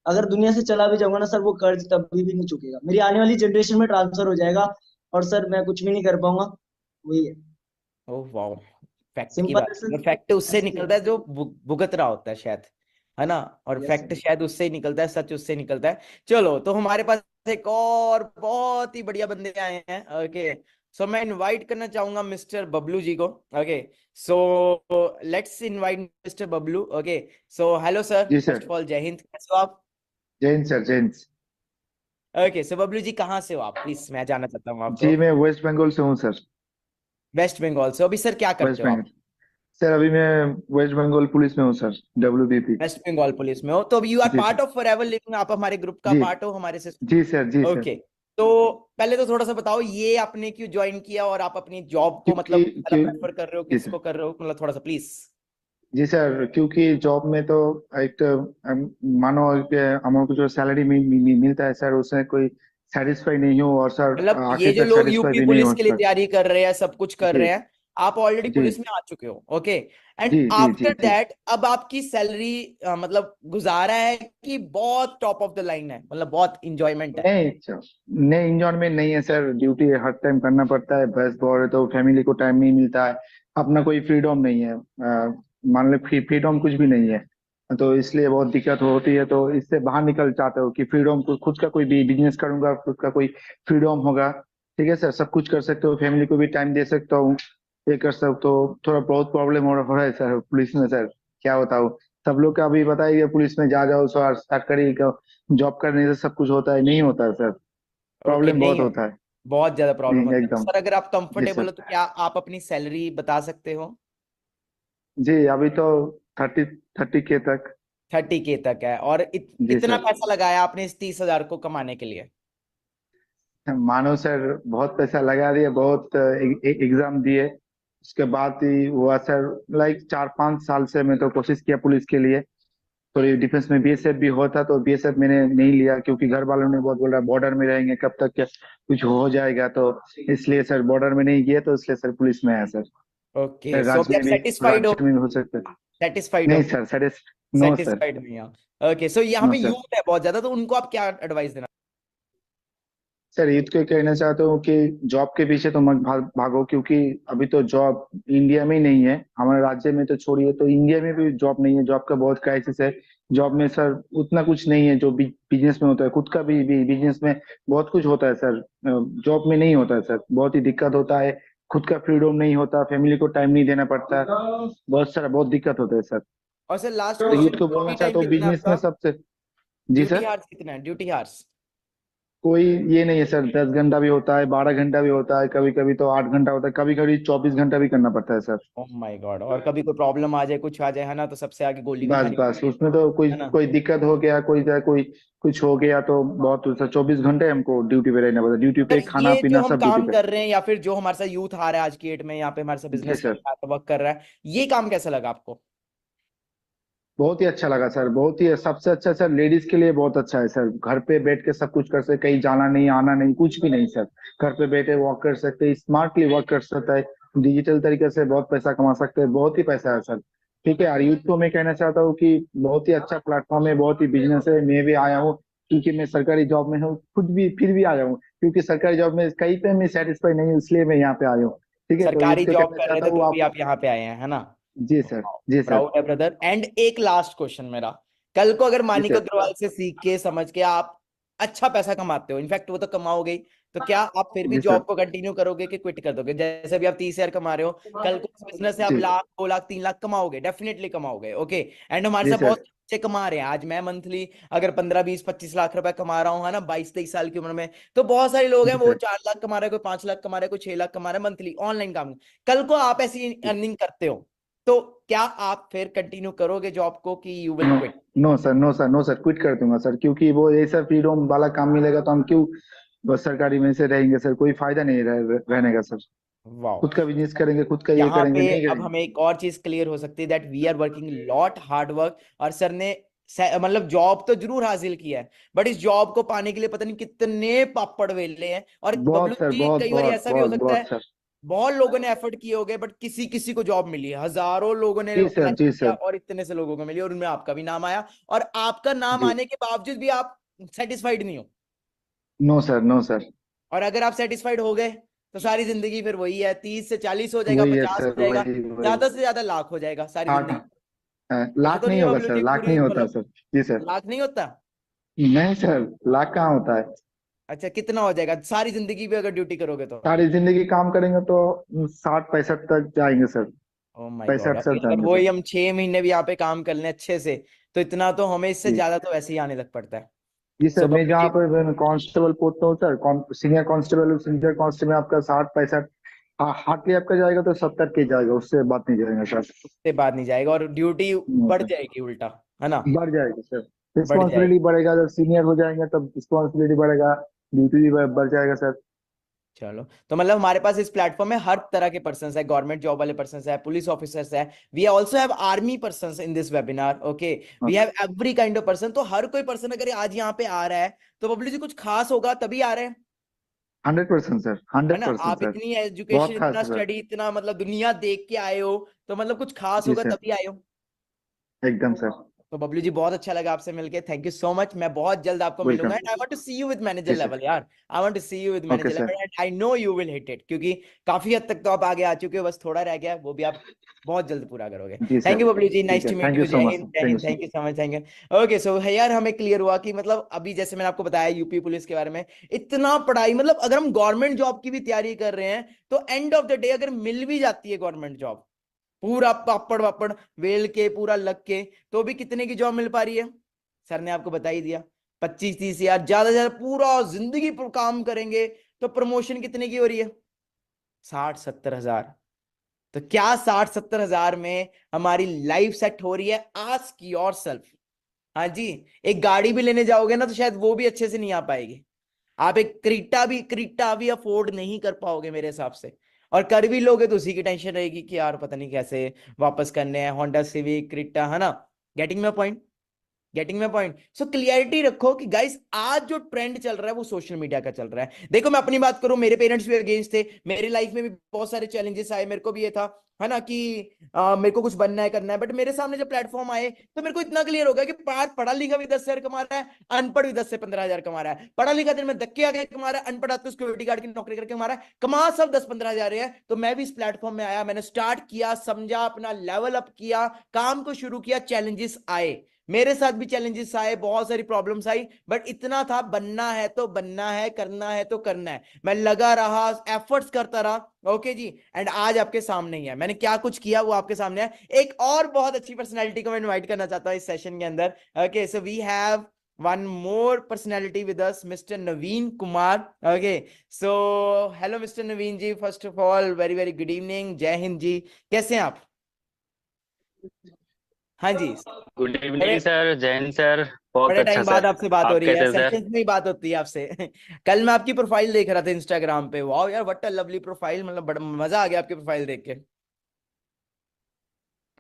अगर दुनिया से चला भी जाऊंगा ना सर, वो कर्ज तब भी नहीं चुकेगा, मेरी आने वाली जनरेशन में ट्रांसफर हो जाएगा और सर मैं कुछ भी नहीं कर पाऊंगा। वही है, ओह वाह, फैक्ट की सिंपल बात है है। सर। फैक्ट उससे ऐसे ही निकलता है जो भुगत रहा होता है शायद, है ना? और यस फैक्ट सर। शायद उससे ही निकलता है, सच उससे निकलता है। चलो, तो हमारे पास एक और बहुत ही बढ़िया बंदे आए हैं। ओके, सो मैं इनवाइट करना चाहूंगा मिस्टर बबलू जी को। Okay, so let's invite mister Bablu. Okay, so hello sir, जी फर्स्ट सर। ऑफ ऑल जय हिंद, कैसे हो आप? जय हिंद सर, जय हिंद। ओके, सो बबलू जी कहाँ से हो आप, प्लीज मैं जानना चाहता हूँ आपको। जी मैं वेस्ट बंगाल से हूँ सर। वेस्ट बंगाल से। अभी सर क्या वेस्ट करते हो आप? बंगाल सर, अभी मैं वेस्ट बंगाल पुलिस में हूँ sir, WBP। West Bengal police में हो तो यू आर जी part sir. Of Forever Living, आप हमारे ग्रुप का जी पार्ट हो, हमारे से। जी सर, जी सर। ओके, तो पहले तो थोड़ा सा बताओ ये आपने क्यों ज्वाइन किया और आप अपनी जॉब को क्योंकि मतलब ज्यादा क्यों प्रेफर कर रहे हो, जी सर। किसको कर रहे हो, मतलब थोड़ा सा प्लीज। जी सर, क्योंकि जॉब में तो एक मानो कि हमको जो सैलरी मिलता है सर, उससे कोई सेटिस्फाई नहीं हो, और सर मतलब ये आखिर जो तक लोग सेटिस्फाई यूपी भी नहीं पुलिस हो के लिए सर। तैयारी कर रहे हैं, सब कुछ कर जी रहे हैं, आप ऑलरेडी जी पुलिस में आ चुके हो। ओके, एंड जी जी जी आफ्टर जी। दैट अब आपकी सैलरी मतलब गुजारा है कि बहुत टॉप ऑफ द लाइन है, मतलब बहुत इंजॉयमेंट है? नहीं सर, नहीं इंजॉयमेंट नहीं है सर, ड्यूटी हर टाइम करना पड़ता है, बस बहुत है तो फैमिली को टाइम नहीं मिलता है, अपना कोई फ्रीडम नहीं है, मान लो फ्रीडम कुछ भी नहीं है, तो इसलिए बहुत दिक्कत होती है। तो इससे बाहर निकल चाहते हो कि फ्रीडम, खुद का कोई भी बिजनेस करूंगा, खुद का कोई फ्रीडम होगा। ठीक है सर, सब कुछ कर सकते हो, फैमिली को भी टाइम दे सकता हूँ, ये कर सकते हो। तो थोड़ा बहुत प्रॉब्लम हो रहा है सर पुलिस में सर, क्या बताऊँ। सब लोग का अभी बताइए, पुलिस में जा जाओ सर, स्टार्ट करिए, जॉब करने से सब कुछ होता है, नहीं होता है सर, ओके, प्रॉब्लम बहुत नहीं होता है। बहुत ज्यादा प्रॉब्लम जी होता है तो एकदम। सर अगर आप जी कंफर्टेबल सर। हो तो क्या आप अपनी सैलरी बता सकते हो? जी अभी तो 30 के तक। 30K तक है, और जी कितना सर। पैसा लगाया आपने इस 30,000 को कमाने के लिए? मानो सर बहुत पैसा लगा दिए, बहुत एग्जाम दिए, उसके बाद ही हुआ सर। लाइक 4-5 साल से मैं तो कोशिश किया पुलिस के लिए, थोड़ी डिफेंस में BSF भी होता, तो BSF मैंने नहीं लिया, क्योंकि घर वालों ने बहुत बोला बॉर्डर में रहेंगे कब तक, क्या कुछ हो जाएगा, तो इसलिए सर बॉर्डर में नहीं गया, तो इसलिए सर पुलिस में आया सर। ओके, सो राज्य अभी आप में भी, सेटिस्फाइड हो? राज्य में भी हो सकता है। सेटिस्फाइड हो? नहीं सर, नो सर। सेटिस्फाइड नहीं हो? ओके, सो यहाँ नो पे सर। यूथ है बहुत ज्यादा, तो उनको आप क्या एडवाइस देना? सर ईद को कहना चाहता हूँ कि जॉब के पीछे तो मत भागो, क्योंकि अभी तो जॉब इंडिया में ही नहीं है, हमारे राज्य में तो छोड़िए, तो इंडिया में भी जॉब नहीं है, जॉब का बहुत क्राइसिस है। जॉब में सर उतना कुछ नहीं है जो बिजनेस में होता है, खुद का भी बिजनेस में बहुत कुछ होता है सर, जॉब में नहीं होता है सर, बहुत ही दिक्कत होता है, खुद का फ्रीडम नहीं होता, फैमिली को टाइम नहीं देना पड़ता है, बहुत सारा बहुत दिक्कत होता है सर। और सर लास्ट तो ईद क्वेश्चन, को बोलना ड्यूटी टाइम चाहता हूँ कितना है बिजनेस में आपका? सबसे। जी ड्यूटी सर। हार्स कितना है, ड्यूटी हार्स? कोई ये नहीं है सर, 10 घंटा भी होता है, 12 घंटा भी होता है, कभी कभी तो 8 घंटा होता है, कभी कभी 24 घंटा भी करना पड़ता है सर। ओह माय गॉड, और कभी कोई प्रॉब्लम आ जाए, कुछ आ जाए, है ना, तो सबसे आगे गोली भी बस खानी बस पड़ती उसमें तो कोई है ना? कोई दिक्कत हो गया, कोई कुछ हो गया तो बहुत सर, 24 घंटे हमको ड्यूटी पे रहना पड़ता है, ड्यूटी सर पे खाना ये जो पीना हम सब ड्यूटी काम पे। कर रहे हैं, या फिर जो हमारे साथ यूथ आ रहा है आज की डेट में यहाँ पे हमारे साथ जी बिजनेस कर सर। रहा है, वर्क कर रहा है, ये काम कैसा लगा आपको? बहुत ही अच्छा लगा सर, बहुत ही सबसे अच्छा सर, लेडीज के लिए बहुत अच्छा है सर, घर पे बैठ के सब कुछ कर सकते, कहीं जाना नहीं आना नहीं कुछ भी नहीं सर, घर पे बैठे वॉक कर सकते, स्मार्टली वर्क कर सकता है, डिजिटल तरीके से बहुत पैसा कमा सकते हैं, बहुत ही पैसा है सर। ठीक है यार, यूथ को मैं कहना चाहता हूँ कि बहुत ही अच्छा प्लेटफॉर्म है, बहुत ही बिजनेस है। मैं भी आया हूँ क्योंकि मैं सरकारी जॉब में हूँ, खुद भी फिर भी आया हूँ क्योंकि सरकारी जॉब में कहीं पे मैं सेटिस्फाई नहीं हूँ, इसलिए मैं यहाँ पे आया हूँ। ठीक है, तो यूथ सरकारी से जॉब कहना कर रहे चाहता थे हूँ तो भी आप। आप यहाँ पे आए हैं, है ना? जी सर, जी सर, प्राउड है ब्रदर। एंड एक लास्ट क्वेश्चन मेरा, कल को अगर जी मानिक सर। अग्रवाल से सीख के समझ के आप अच्छा पैसा कमाते हो, इनफैक्ट वो तो कमाओगे ही, तो क्या आप फिर भी जी जॉब सर, को कंटिन्यू करोगे कि क्विट कर दोगे? जैसे भी आप 30,000 कमा रहे हो, कल को इस बिजनेस से आप जी लाख, 2 लाख, 3 लाख कमाओगे, डेफिनेटली कमाओगे। ओके, एंड हमारे जी साथ बहुत सर, अच्छे कमा रहे हैं। आज मैं मंथली अगर 15, 20, 25 लाख रुपए कमा रहा हूँ, है ना, 22, 23 साल की उम्र में, तो बहुत सारे लोग हैं जी वो सर। 4 लाख कमा रहे हैं, कोई 5 लाख कमा रहे हैं, कोई 6 लाख कमा रहे हैं मंथली ऑनलाइन काम। कल को आप ऐसी अर्निंग करते हो तो क्या आप फिर कंटिन्यू करोगे जॉब को कि you will no, quit? No sir, no sir, no sir, quit कर दूंगा सर, क्योंकि वो ऐसा फ्रीडम वाला काम मिलेगा तो हम क्यों बस सरकारी में से रहेंगे सर? कोई फायदा नहीं रहने का सर। वाह, खुद का बिजनेस करेंगे, खुद का ये यहाँ करेंगे, पे नहीं अब करेंगे। हमें एक और चीज क्लियर हो सकती है that we are working lot hard work. और सर ने मतलब जॉब तो जरूर हासिल किया है, बट इस जॉब को पाने के लिए पता नहीं कितने पापड़ वेले हैं। और बबलू बहुत सर, जी, बहुत कई बार बहुत ऐसा भी हो बहुत सकता बहुत है सर। बहुत लोगों ने एफर्ट किए होंगे बट किसी किसी को जॉब मिली है, हजारों लोगों ने जी अप्लाई सर, जी किया सर, और इतने से लोगों को मिली और उनमें आपका भी नाम आया, और आपका नाम जी। आने के बावजूद भी आप सेटिस्फाइड नहीं हो। No sir, no sir. और अगर आप सेटिस्फाइड हो गए तो सारी जिंदगी फिर वही है, 30 से 40 हो जाएगा, वही है 50 हो सर, जाएगा, वही वही। ज्यादा से ज्यादा लाख हो जाएगा सारी आठ जिंदगी। ऐसा लाख तो नहीं नहीं है होगा बबलू सर, जी, लाख पूरी नहीं होता मतलब सर। जी सर। लाख नहीं होता? नहीं सर, लाख कहाँ होता है? अच्छा, कितना हो जाएगा सारी जिंदगी भी अगर ड्यूटी करोगे तो? सारी जिंदगी काम करेंगे तो 60 65 तक जाएंगे सर। ओ माय गॉड, 65 अभी तक अगर जाएंगे वही सर। हम 6 महीने भी यहाँ पे काम कर लें अच्छे से तो इतना तो हमें इससे जी ज्यादा तो वैसे ही आने लग पड़ता है। जी सो सर, मैं बबलू जहाँ जी, पर कांस्टेबल पोस्ट हूँ sir, senior constable, senior constable में आपका 60 65 हार्डली आपका जाएगा तो 70 के जाएगा, उससे बात नहीं जाएगा सर। से बात नहीं जाएगा और ड्यूटी नो बढ़ सर, जाएगी उल्टा, है ना? बढ़ जाएगा सर। बढ़ जाएगी। रिस्पॉन्सिबिलिटी बढ़ेगा, जब सीनियर हो जाएंगे तब रिस्पॉन्सिबिलिटी बढ़ेगा, ड्यूटी भी बढ़ जाएगा सर। चलो, तो मतलब हमारे पास इस प्लेटफॉर्म में हर तरह के पर्सन है, गवर्नमेंट जॉब वाले पर्सन है, पुलिस ऑफिसर्स है, we also have army person in this webinar. Okay, we have every kind of person. तो हर कोई पर्सन अगर आज यहाँ पे आ रहा है तो बबलू जी कुछ खास होगा तभी आ रहे हैं, 100% सर, है ना? 100% आप सर। इतनी एजुकेशन, बहुत खास इतना है सर। स्टडी, इतना मतलब दुनिया देख के आए हो, तो मतलब कुछ खास जी होगा सर, तभी आए हो। एकदम सर। तो बबलू जी बहुत अच्छा लगा आपसे मिलके, थैंक यू सो मच। मैं बहुत जल्द आपको मिलूंगा welcome. And I want to see you with manager जी सर। लेवल यार। I want to see you with okay manager sir. Level and I know you will hit it, क्योंकि काफी हद तक तो आप आगे आ चुके हो, बस थोड़ा रह गया है, वो भी आप बहुत जल्द पूरा करोगे। जी thank sir. You Bablu ji, nice ठीक है, to meet thank you you. So Jai much Hind, sir, Jai thank you Hind, so thank you so much, thank you. Okay, so यार हमें क्लियर हुआ कि मतलब अभी जैसे मैंने आपको बताया यूपी पुलिस के बारे में, इतना पढ़ाई, मतलब अगर हम गवर्नमेंट जॉब की भी तैयारी कर रहे हैं तो एंड ऑफ द डे अगर मिल भी जाती है गवर्नमेंट जॉब, पूरा पापड़ वापड़ वेल के पूरा लग के, तो भी कितने की जॉब मिल पा रही है? सर ने आपको बता ही दिया, 25 30 हजार, ज्यादा से ज्यादा पूरा जिंदगी पर काम करेंगे तो प्रमोशन कितने की हो रही है? 60 70 हजार। तो क्या 60 70 हजार में हमारी लाइफ सेट हो रही है? Ask yourself. हाँ जी, एक गाड़ी भी लेने जाओगे ना तो शायद वो भी अच्छे से नहीं आ पाएगी। आप एक क्रीटा भी अफोर्ड नहीं कर पाओगे मेरे हिसाब से, और कर भी लोगे तो उसी की टेंशन रहेगी कि यार पता नहीं कैसे वापस करने हैं, होंडा सिविक, क्रीटा, है ना? Getting my point? Getting my point? So clarity रखो कि गाइस आज जो ट्रेंड चल रहा है वो सोशल मीडिया का चल रहा है। देखो मैं अपनी बात करूं, मेरे पेरेंट्स भी अगेंस्ट थे, मेरी लाइफ में भी बहुत सारे चैलेंजेस आए, मेरे को भी ये था, है ना, कि मेरे को कुछ बनना है, करना है, बट मेरे सामने जब प्लेटफॉर्म आए तो मेरे को इतना क्लियर हो गया कि पढ़ा लिखा भी 10 हजार कमा रहा है, अनपढ़ भी 10 से 15 हजार कमा रहा है। पढ़ा लिखा दिन में धक्के आके कमा रहा है, अनपढ़ आदमी सिक्योरिटी गार्ड की नौकरी करके कमा रहा है, कमा सब 10 15 हजार है। तो मैं भी इस प्लेटफॉर्म में आया, मैंने स्टार्ट किया, समझा, अपना लेवल अप किया, काम को शुरू किया, चैलेंजेस आए, मेरे साथ भी चैलेंजेस आए, बहुत सारी प्रॉब्लम्स आई, बट इतना था, बनना है तो बनना है, करना है तो करना है। मैं लगा रहा, एफर्ट्स करता रहा। ओके जी, एंड आज आपके सामने ही है, मैंने क्या कुछ किया वो आपके सामने है। एक और बहुत अच्छी पर्सनैलिटी को मैं इन्वाइट करना चाहता हूँ इस सेशन के अंदर। Okay, so we have one more personality with us, Mr. Naveen Kumar. Okay, so hello Mr. Naveen ji, first of all very very good evening, जय हिंद जी, कैसे हैं आप? हाँ जी, गुड बड़े इवनिंग सर, जैन सर। बहुत बड़े अच्छा टाइम बाद सर। आपसे बात हो आप रही है, कैसे सर? सेशंस में ही बात होती है आपसे। कल मैं आपकी प्रोफाइल देख रहा था इंस्टाग्राम पे, वाह यार व्हाट अ लवली प्रोफाइल, मतलब बड़ा मजा आ गया आपकी प्रोफाइल देख के।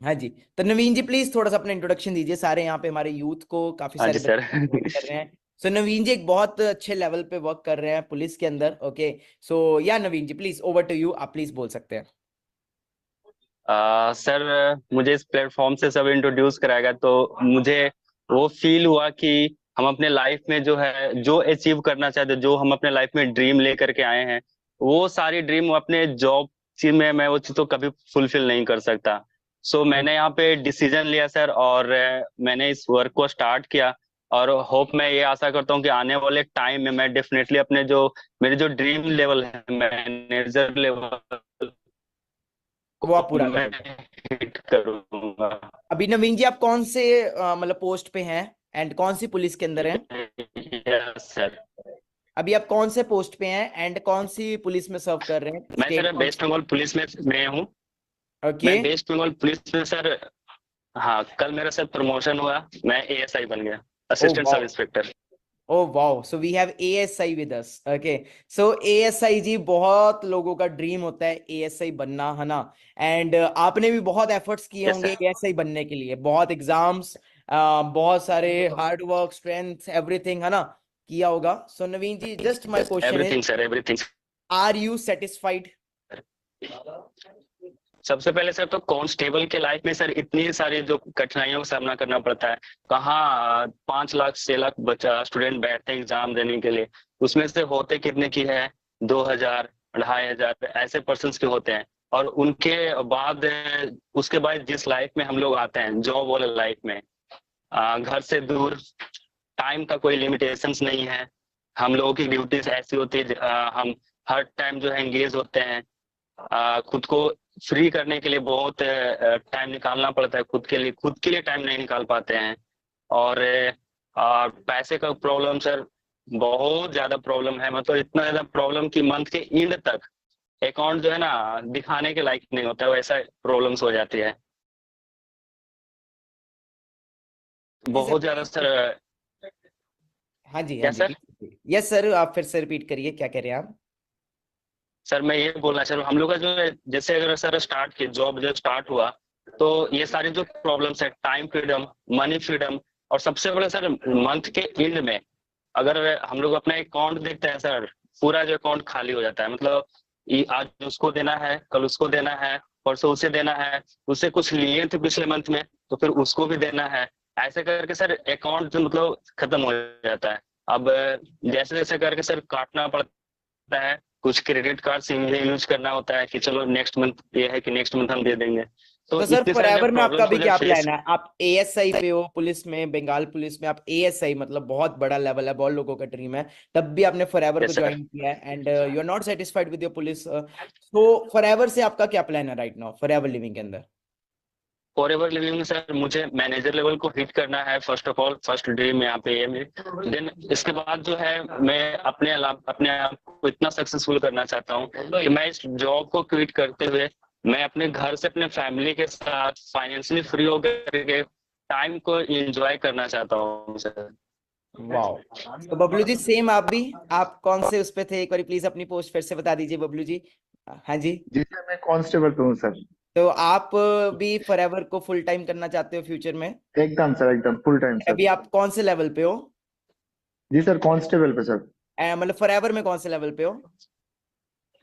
हाँ जी, तो नवीन जी प्लीज थोड़ा सा अपना इंट्रोडक्शन दीजिए, सारे यहाँ पे हमारे यूथ को काफी हाँ सारे जी सर। बच्चे सपोर्ट कर रहे हैं। सो नवीन जी एक बहुत अच्छे लेवल पे वर्क कर रहे हैं पुलिस के अंदर। ओके, सो या नवीन जी प्लीज ओवर टू यू, आप प्लीज बोल सकते हैं। सर मुझे इस प्लेटफॉर्म से सब इंट्रोड्यूस कराया तो मुझे वो फील हुआ कि हम अपने लाइफ में जो है जो अचीव करना चाहते जो हम अपने लाइफ में ड्रीम लेकर के आए हैं वो सारी ड्रीम अपने जॉब चीज में मैं वो चीज तो कभी फुलफिल नहीं कर सकता। सो मैंने यहाँ पे डिसीजन लिया सर और मैंने इस वर्क को स्टार्ट किया और होप मैं ये आशा करता हूँ कि आने वाले टाइम में मैं डेफिनेटली अपने जो मेरे जो ड्रीम लेवल है मैनेजर लेवल वो आप पूरा मैं करोगे। हिट करूंगा। अभी नवीन जी आप कौन से मतलब पोस्ट पे हैं एंड कौन सी पुलिस के अंदर हैं? Yes sir. अभी आप कौन से पोस्ट पे हैं एंड कौन सी पुलिस में सर्व कर रहे हैं? मैं state sir West Bengal police में हूँ। ओके मैं वेस्ट बंगाल पुलिस में सर, हाँ कल मेरा सर प्रमोशन हुआ, मैं एएसआई बन गया, assistant sub inspector. Oh wow, so we have ASI with us. Okay, so ASI जी बहुत लोगों का ड्रीम होता है ASI बनना, है ना? एंड आपने भी बहुत एफर्ट्स किए Yes, होंगे sir. ASI बनने के लिए, बहुत एग्जाम्स, बहुत सारे हार्ड वर्क, स्ट्रेंथ, एवरीथिंग, है ना, किया होगा. So Naveen ji, just my question everything is, sir, everything. Are you satisfied? सबसे पहले सर तो कांस्टेबल के लाइफ में सर इतनी सारी जो कठिनाइयों का सामना करना पड़ता है, कहाँ 5 लाख 6 लाख बच्चा स्टूडेंट बैठते हैं एग्जाम देने के लिए, उसमें से होते कितने की है 2000 2500 ऐसे पर्सन के होते हैं। और उनके बाद उसके बाद जिस लाइफ में हम लोग आते हैं जॉब वाले लाइफ में, घर से दूर, टाइम का कोई लिमिटेशंस नहीं है, हम लोगों की ड्यूटीज ऐसी होती है, हम हर टाइम जो है एंगेज होते हैं, खुद को फ्री करने के लिए बहुत टाइम निकालना पड़ता है, खुद के लिए टाइम नहीं निकाल पाते हैं। और पैसे का प्रॉब्लम सर बहुत ज्यादा प्रॉब्लम है, मतलब इतना ज्यादा प्रॉब्लम कि मंथ के एंड तक अकाउंट जो है ना दिखाने के लायक नहीं होता है, वैसा प्रॉब्लम्स हो जाती है बहुत ज्यादा सर। हाँ जी, क्या सर? यस सर, आप फिर से रिपीट करिए, क्या कह रहे हैं आप? सर मैं ये बोलना चाह रहा हूँ, हम लोग का जो है जैसे अगर सर स्टार्ट किया जॉब जब स्टार्ट हुआ तो ये सारी जो प्रॉब्लम्स है, टाइम फ्रीडम, मनी फ्रीडम, और सबसे बड़ा सर मंथ के एंड में अगर हम लोग अपना अकाउंट देखते हैं सर, पूरा जो अकाउंट खाली हो जाता है, मतलब आज उसको देना है, कल उसको देना है, परसों उसे देना है, उससे कुछ लिए थे पिछले मंथ में तो फिर उसको भी देना है, ऐसे करके सर अकाउंट जो मतलब खत्म हो जाता है। अब जैसे जैसे करके सर काटना पड़ता है, कुछ क्रेडिट कार्ड से यूज करना होता है कि चलो नेक्स्ट मंथ ये है कि नेक्स्ट मंथ हम दे देंगे। तो सर इतनी सारी जब फॉरएवर में आपका प्रॉब्लम्स भी को क्या जब प्लान है? आप एएसआई पे हो पुलिस में, बंगाल पुलिस में आप एएसआई, मतलब बहुत बड़ा लेवल है, बहुत लोगों का ड्रीम है, तब भी आपने फॉरएवर को Yes, sir. ज्वाइन किया है and you are not satisfied with your police, तो फॉरएवर से आपका क्या प्लान है राइट नाउ फॉरएवर लिविंग के अंदर? फॉरएवर लिविंग में सर मुझे मैनेजर लेवल को हिट करना है, first of all, first dream यहाँ पे ये मेरी। देन इसके बाद जो है मैं अपने आप को इतना सक्सेसफुल करना चाहता हूँ कि मैं इस जॉब को क्विट करते हुए मैं अपने घर से अपने फैमिली के साथ फाइनेंशियली फ्री होकर के टाइम को एंजॉय करना चाहता हूँ सर। वाओ, तो बबलू जी सेम आप भी, आप कौन से उस पे थे? एक बार प्लीज अपनी पोस्ट फिर से बता दीजिए बबलू जी। हाँ जी, जी सर, मैं कांस्टेबल पे हूँ सर। तो आप भी फॉरएवर को फुल टाइम करना चाहते हो फ्यूचर में? एकदम सर, एकदम फुल टाइम सर। अभी आप कौन से लेवल पे हो? जी सर, कांस्टेबल पे सर। मतलब फॉरएवर में कौन से लेवल पे हो?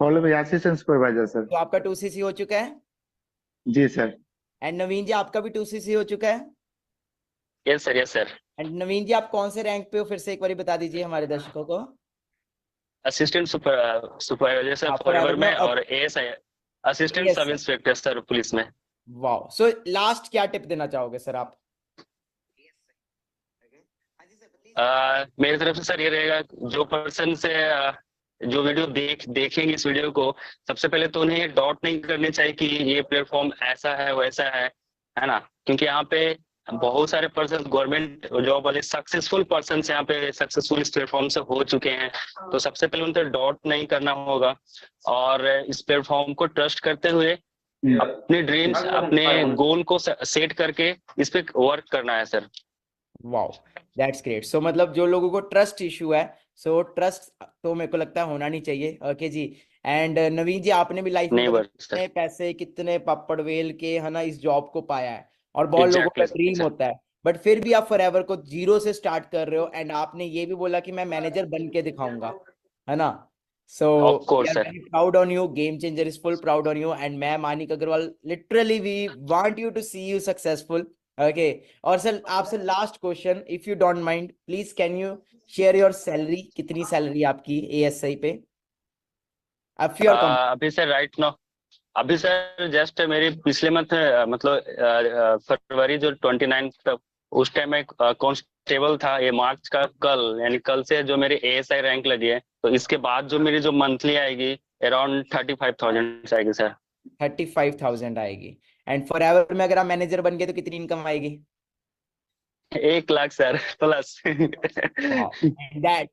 फॉलो में असिस्टेंट सुपरवाइजर सर। तो आपका 2cc हो चुका है? जी सर। एंड नवीन जी आपका भी 2cc हो चुका है? Yes sir, yes sir. And Naveen ji आप कौन से रैंक पे हो, फिर से एक बार बता दीजिए हमारे दर्शकों को। असिस्टेंट सुपरवाइजर सर फॉरएवर में, और ASI assistant sub inspector sir police में। वाओ, सो लास्ट क्या टिप देना चाहोगे सर आप? मेरी तरफ से सर ये रहेगा, जो पर्सन से जो वीडियो देखेंगे इस वीडियो को, सबसे पहले तो उन्हें डॉट नहीं करनी चाहिए कि ये प्लेटफॉर्म ऐसा है वैसा है ना, क्योंकि यहाँ पे बहुत सारे पर्सन गवर्नमेंट जॉब वाले सक्सेसफुल पर्सन यहाँ पे सक्सेसफुल इस प्लेटफॉर्म से हो चुके हैं, तो सबसे पहले उन पर डॉट नहीं करना होगा और इस प्लेटफॉर्म को ट्रस्ट करते हुए अपने ड्रीम्स, अपने गोल को सेट करके इस पे वर्क करना है sir. Wow, that's great. So मतलब जो लोगों को ट्रस्ट इशू है, सो ट्रस्ट तो मेरे को लगता है होना नहीं चाहिए। Okay ji. एंड नवीन जी आपने भी लाइफ में कितने पैसे, कितने पापड़ वेल के, है ना, इस जॉब को पाया है, और बहुत लोगों का ड्रीम होता है, बट फिर भी आप फॉरएवर को जीरो से स्टार्ट कर रहे हो, एंड आपने ये भी बोला कि मैं मैनेजर बन के दिखाऊंगा, है ना। So Of course, we are sir. very proud on you. Game Changer is full proud on you. And मैं Manik Agarwal literally we want you to see you successful. Okay. और सर आपसे last question, if you don't mind, please can you share your salary? कितनी salary आपकी ASI पे? If you are comfortable. अभी sir right now अभी sir just मेरी पिछले month मतलब फरवरी जो 29 उस टाइम में कांस्टेबल था, ये मार्च का कल यानी कल से जो मेरी ASI रैंक लगी है, तो इसके बाद जो मेरी जो मंथली आएगी अराउंड 35,000 आएगी सर। 35,000 आएगी। एंड फॉर एवर में अगर आप मैनेजर बन गए तो कितनी इनकम आएगी? 1 lakh sir plus. Wow.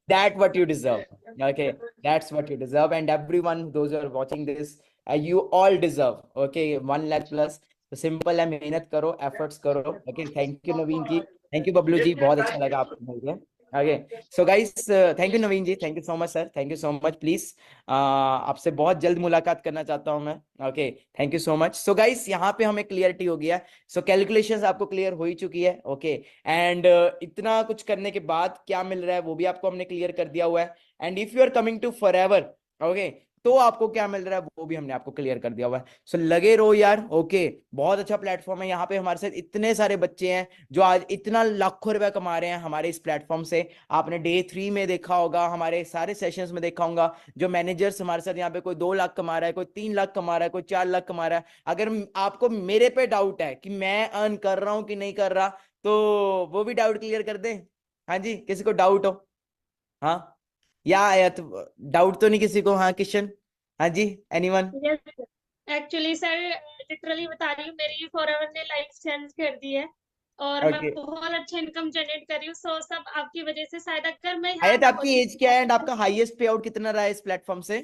That what you deserve. Okay, that's what you deserve. And everyone, those who are watching this, you all deserve. Okay, 1 lakh plus. तो सिंपल है, मेहनत करो, एफर्ट्स करो। Okay, thank you Naveen ji, thank you Bablu ji, बहुत अच्छा लगा आपको मिलके। Okay, so guys, thank you Naveen ji, thank you so much sir, thank you so much. Please आपसे बहुत जल्द मुलाकात करना चाहता हूं मैं। Okay, thank you so much. So guys, यहाँ पे हमें क्लियरिटी हो गया। सो कैलकुलेशंस आपको क्लियर हो ही चुकी है। ओके, एंड इतना कुछ करने के बाद क्या मिल रहा है वो भी आपको हमने क्लियर कर दिया हुआ है। And if you are coming to Forever, okay, तो आपको क्या मिल रहा है वो भी हमने आपको क्लियर कर दिया हुआ है। सो लगे रहो यार। ओके, बहुत अच्छा प्लेटफॉर्म है। यहाँ पे हमारे साथ इतने सारे बच्चे हैं जो आज इतना लाखों रुपया कमा रहे हैं हमारे इस प्लेटफॉर्म से। आपने डे 3 में देखा होगा, हमारे सारे सेशंस में देखा होगा, जो मैनेजर्स हमारे साथ यहाँ पे कोई 2 लाख कमा रहा है, कोई 3 लाख कमा रहा है, कोई 4 लाख कमा रहा है। अगर आपको मेरे पे डाउट है कि मैं अर्न कर रहा हूँ कि नहीं कर रहा, तो वो भी डाउट क्लियर कर दें। हाँ जी, किसी को डाउट हो? हाँ या तो डाउट तो नहीं किसी को? हाँ किशन, हाँ जी, एनीवन? एक्चुअली सर लिटरली बता रही हूँ, मेरी फॉरएवर ने लाइफ चेंज कर दी है और मैं बहुत अच्छा इनकम जनरेट कर रही हूँ। सो सब आपकी वजह से। शायद अगर मैं आयत, आपकी एज क्या है एंड आपका हाईएस्ट पे आउट कितना रहा है इस प्लेटफॉर्म से?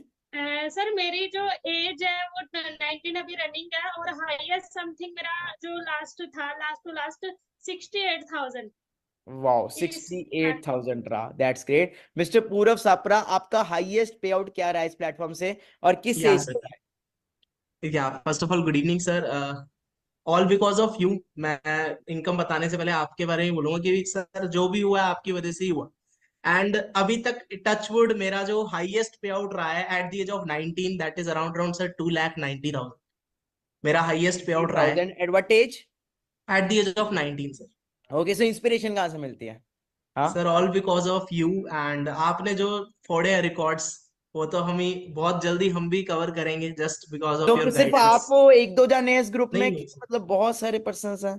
सर मेरी जो एज है वो 19 अभी रनिंग है और हाईएस्ट समथिंग मेरा जो लास्ट था, लास्ट टू लास्ट 68,000। वाओ, 68,000 रहा। That's great. मिस्टर पूरव सापरा, आपका हाईएस्ट पे आउट क्या रहा है इस प्लेटफॉर्म से और किस एज पे रहा है? या first of all good evening sir, all because of you. मैं इनकम बताने से पहले आपके बारे में बोलूंगा कि सर जो भी हुआ है आपकी वजह से ही हुआ। एंड अभी तक टचवुड मेरा जो हाईएस्ट पे आउट रहा है at the age of 19, that is around sir 2,90,000 मेरा हाईएस्ट पे आउट रहा है। At what age? At the age of 19 sir. Okay, so inspiration कहाँ से मिलती है? हाँ sir all because of you. And आपने जो फोड़े रिकॉर्ड्स वो तो हम ही बहुत जल्दी हम भी कवर करेंगे जस्ट बिकॉज ऑफ तो योर सिर्फ गाइडेंस। आप वो 1-2 जाने इस ग्रुप में नहीं, कि मतलब बहुत सारे पर्सन्स हैं?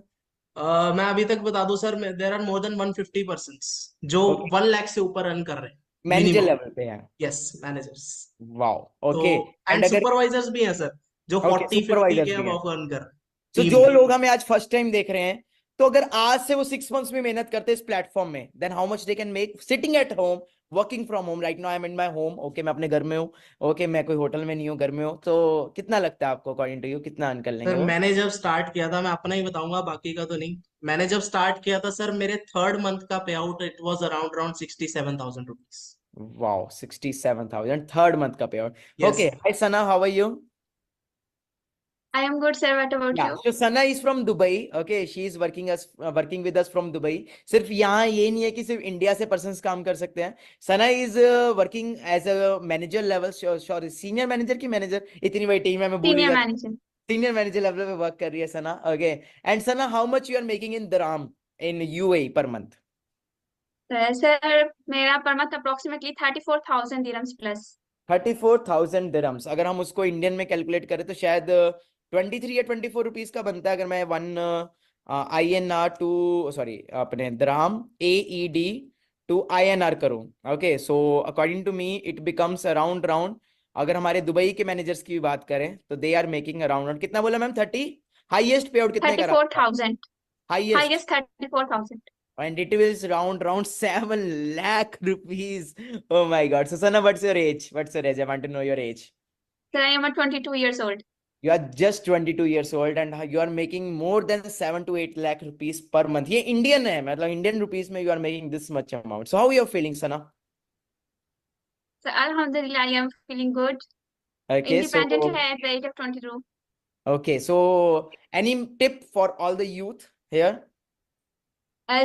मैं अभी तक बता दूं sir, there are more than 150 persons जो 1 लाख से ऊपर रन कर रहे हैं मैनेजर मिनिमम। लेवल पे हैं? Yes, managers. वाओ, तो ओके। एंड सुपरवाइजर्स भी हैं सर जो 40-50 सुपरवाइजर्स के भी हैं। अब अर्न कर रहे हैं। तो टीम जो में। लोग हमें आज फर्स्ट टाइम देख रहे हैं, तो अगर आज से वो 6 मंथ्स में मेहनत करते हैं इस प्लेटफॉर्म में, then how much they can make sitting at home, working from home. Right now I am in my home. Okay, मैं अपने घर में हूँ। ओके, मैं कोई होटल में नहीं हूँ, घर में हूँ। तो कितना लगता है आपको, अकॉर्डिंग टू यू, कितना अर्न कर लेंगे सर वो? मैंने जब स्टार्ट किया था, मैं अपना ही बताऊंगा बाकी का तो नहीं, मैंने जब स्टार्ट किया था सर मेरे 3rd मंथ का payout it was around 67,000 rupees. Wow, 67,000 3rd month का payout. Yes, okay, sir. Hi Sana, how are you? I am good, sir. What about Yeah, you? so Sana is from Dubai. Okay, she is working with us from Dubai. सिर्फ यहाँ ये नहीं है कि सिर्फ India से persons काम कर सकते हैं। Sana is working as a manager level, sorry senior manager की मैनेजर, इतनी बड़ी टीम है मैं भूल ही Senior जाता हूँ। manager. सीनियर मैनेजर लेवल पे वर्क कर रही है Sana. Okay, and Sana, how much you are making in dirham in UAE per month? Sir मेरा per month approximately 34,000 dirhams plus. 34,000 dirhams. अगर हम उसको इंडियन में कैलकुलेट करें तो शायद 23 या 24 रुपीज का बनता है। अगर मैं 1 INR टू सॉरी अपने दिरहम AED टू INR करूं। Okay, so according to me it becomes around अगर हमारे दुबई के मैनेजर्स की भी बात करें तो दे आर मेकिंग अराउंड, कितना बोला मैम? 30? हाईएस्ट पे आउट कितने का? 34,000। Highest 34,000। and it is around 7 lakh rupees. Oh my god. So Sana, what's your age? I want to know your age. Sir, I am 22 years old. You are just 22 years old and you are making more than 7 to 8 lakh rupees per month. ये Indian है, मतलब Indian rupees में you are making this much amount. So how are you feeling, Sana? So Alhamdulillah, I am feeling good. Okay, Independent so at the age of 22. okay, so any tip for all the youth here?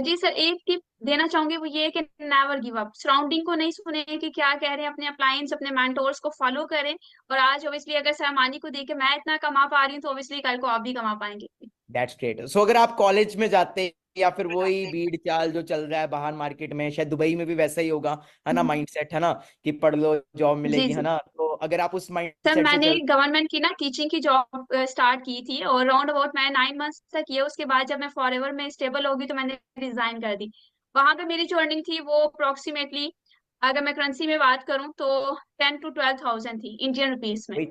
जी sir, एक tip देना चाहूंगी वो ये है कि never give up. Surrounding को नहीं सुने कि क्या कह रहे हैं, अपने अप्लायंस अपने मेंटोर्स को फॉलो करें। और आज ऑब्वियसली अगर सामानी को देख के मैं इतना कमा पा रही हूँ तो ऑब्वियसली कल को आप भी कमा पाएंगे। That's great. सो अगर आप कॉलेज में जाते या फिर वही भीड़ चाल जो चल रहा है बाहर मार्केट में, शायद दुबई में भी वैसा ही होगा, है ना, माइंडसेट, है ना, कि पढ़ लो जॉब जी मिलेगी, है जी ना, तो अगर आप उस सर, माइंडसेट से मैंने चल गवर्नमेंट की ना टीचिंग की जॉब स्टार्ट की थी और राउंड अबाउट मैं 9 मंथ्स तक किया। उसके बाद जब मैं फॉरएवर में स्टेबल होगी तो मैंने रिजाइन कर दी। वहां पे मेरी जो अर्निंग थी वो अप्रोक्सीमेटली, अगर मैं करेंसी में बात करूं तो 10 to 12 thousand थी इंडियन रुपीस में। वही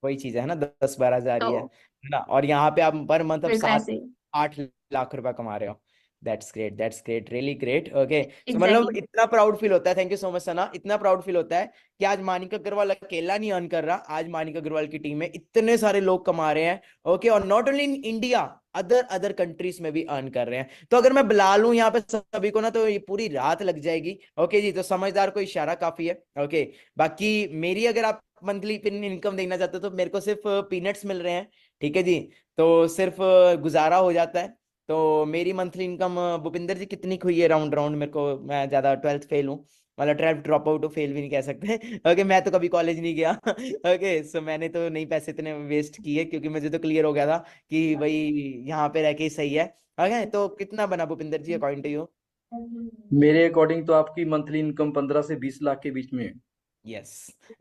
वही चीज है ना, 10-12 हजार ही तो है ना, और यहाँ पे आप पर मंथ अब प्रिसाइसली 7-8 लाख रुपए कमा रहे हो। That's great, really great. Okay, so मतलब एग्जैक्टली। इतना प्राउड फील होता है, thank you so much Sana, इतना प्राउड फील होता है कि आज मानिका अग्रवाल अकेला नहीं अर्न कर रहा, आज मानिका अग्रवाल की टीम में इतने सारे लोग कमा रहे हैं। ओके, और not only in India, other countries में भी अर्न कर रहे हैं। तो अगर मैं बुला लूं यहाँ पे सभी को ना तो ये पूरी रात लग जाएगी। ओके जी, तो समझदार को इशारा काफी है। ओके, बाकी मेरी अगर आप मंथली इनकम देखना चाहते हो तो मेरे को सिर्फ पीनट्स मिल रहे हैं, ठीक है जी, तो सिर्फ गुजारा हो जाता है। तो मेरी मंथली इनकम भूपिंदर जी कितनी हुई है राउंड राउंड, मेरे को, मैं ज्यादा 12th फेल हूँ, मतलब 12th ड्रॉप आउट, फेल भी नहीं कह सकते। ओके, मैं तो कभी कॉलेज नहीं गया। ओके, सो मैंने तो नहीं पैसे इतने वेस्ट किए, क्योंकि मुझे तो क्लियर हो गया था कि भाई यहाँ पे रह के ही सही है। ओके, तो कितना बना Bhupinder ji according to you? मेरे अकॉर्डिंग तो आपकी मंथली इनकम 15 से 20 लाख के बीच में है। Yes.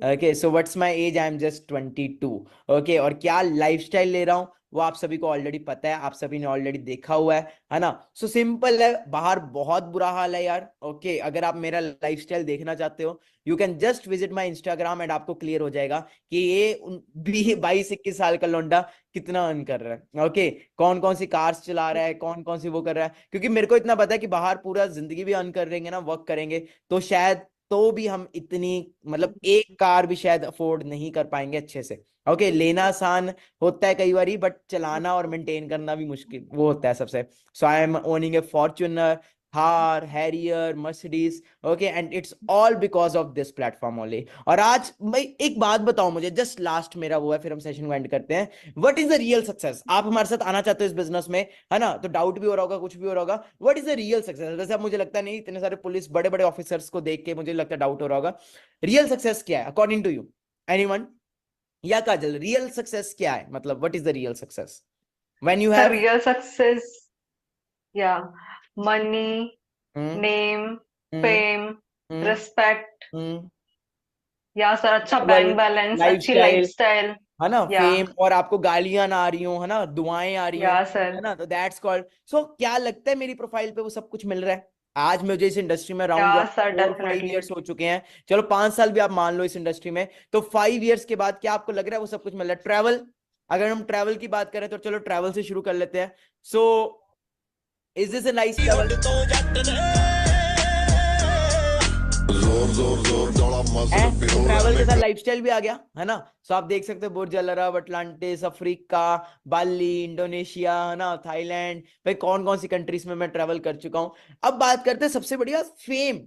Okay, so what's my age? I am just 22। Okay, और क्या लाइफस्टाइल ले रहा हूँ वो आप सभी को ऑलरेडी पता है, आप सभी ने ऑलरेडी देखा हुआ है ना। सो सिंपल है, बाहर बहुत बुरा हाल है यार। ओके, अगर आप मेरा लाइफस्टाइल देखना चाहते हो you can just visit my Instagram and आपको क्लियर हो जाएगा कि ये 22-21 साल का लौंडा कितना अर्न कर रहा है। ओके, कौन कौन सी कार्स चला रहा है, कौन कौन सी वो कर रहा है, क्योंकि मेरे को इतना पता है कि बाहर पूरा जिंदगी भी अर्न कर रहेंगे ना, वर्क करेंगे तो शायद तो भी हम इतनी, मतलब एक कार भी शायद अफोर्ड नहीं कर पाएंगे अच्छे से। ओके, लेना आसान होता है कई बारी, बट चलाना और मेंटेन करना भी मुश्किल वो होता है सबसे। So I am owning a Fortuner, Thar, Harrier, Mercedes. Okay, and it's all because of this platform only. और आज मैं एक बात बताऊं, मुझे जस्ट लास्ट मेरा वो है, फिर हम सेशन को एंड करते हैं। What is the real success? आप हमारे साथ आना चाहते हो इस बिजनेस में, है ना, तो डाउट भी हो रहा होगा, कुछ भी हो रहा होगा। What is the real success? वैसे अब मुझे लगता नहीं, इतने सारे पुलिस बड़े बड़े ऑफिसर्स को देख के मुझे लगता है डाउट हो रहा होगा। रियल सक्सेस क्या है अकॉर्डिंग टू यू? एनीवन? या काजल, रियल सक्सेस क्या है, मतलब what is the real success when you The have real success, yeah, money, name, fame, respect. या सर, अच्छा बैंक बैलेंस, अच्छी लाइफस्टाइल, है ना, या फेम, और आपको गालियां ना आ रही हो, है ना, दुआएं आ रही हो, या सर, है ना, तो दैट्स कॉल्ड। सो क्या लगता है मेरी प्रोफाइल पे वो सब कुछ मिल रहा है? आज मुझे इस इंडस्ट्री में या राउंड सर, 4-5 डेफिनेटली। इयर्स हो चुके हैं, चलो 5 साल भी आप मान लो इस इंडस्ट्री में, तो 5 इयर्स के बाद क्या आपको लग रहा है वो सब कुछ मिल रहा है? ट्रैवल, अगर हम ट्रैवल की बात करें तो चलो ट्रैवल से शुरू कर लेते हैं। So is this a nice travel? Travel के साथ लाइफस्टाइल भी आ गया, है ना। सो आप देख सकते हो बुर्ज अल अरब, अटलांटिस, अफ्रीका, बाली, इंडोनेशिया, है ना, थाईलैंड, भाई कौन कौन सी कंट्रीज में मैं ट्रैवल कर चुका हूं। अब बात करते हैं सबसे बढ़िया फेम।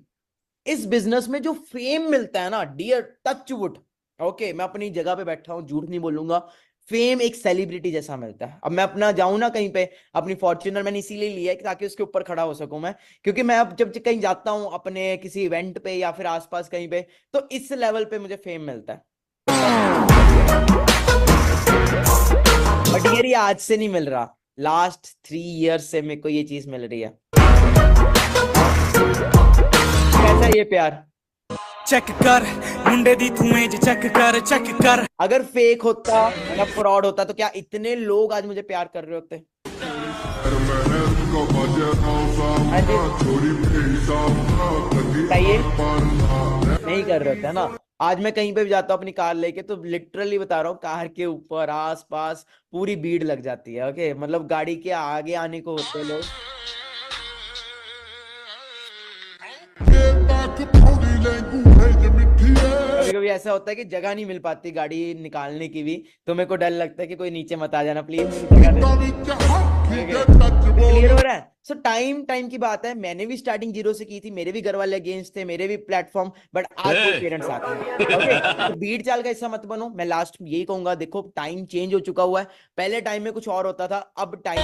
इस बिजनेस में जो फेम मिलता है ना, डियर टच वुड, ओके, मैं अपनी जगह पे बैठा हूं, झूठ नहीं बोलूंगा, फेम एक सेलिब्रिटी जैसा मिलता है। अब मैं अपना जाऊं ना कहीं पे, अपनी फॉर्च्यूनर मैंने इसीलिए लिया है ताकि उसके ऊपर खड़ा हो सकूं मैं, क्योंकि मैं अब जब कहीं जाता हूं अपने किसी इवेंट पे या फिर आसपास कहीं पे, तो इस लेवल पे मुझे फेम मिलता है। बट ये आज से नहीं मिल रहा, लास्ट 3 इयर्स से मेरे को ये चीज मिल रही है। कैसा ये प्यार? चेक कर मुंडे दी तू इमेज चेक कर। अगर फेक होता या फ्रॉड होता तो क्या इतने लोग आज मुझे प्यार कर रहे होते? नहीं कर रहे होते, है ना। आज मैं कहीं पे भी जाता हूँ अपनी कार लेके, तो लिटरली बता रहा हूँ, कार के ऊपर आस पास पूरी भीड़ लग जाती है। ओके, मतलब गाड़ी के आगे आने को होते लोग। कभी कभी ऐसा होता है कि जगह नहीं मिल पाती गाड़ी निकालने की भी, तो मेरे को डर लगता है कि कोई नीचे मत आ जाना प्लीज। क्लियर हो रहा है? सो टाइम की बात है। मैंने भी स्टार्टिंग 0 से की थी, मेरे भी घर वाले अगेंस्ट थे, मेरे भी प्लेटफॉर्म, बट आज कोई पेरेंट्स आते हैं। ओके, तो भीड़ चाल का हिस्सा मत बनो। मैं लास्ट में यही कहूंगा, देखो टाइम चेंज हो चुका हुआ है। पहले टाइम में कुछ और होता था, अब टाइम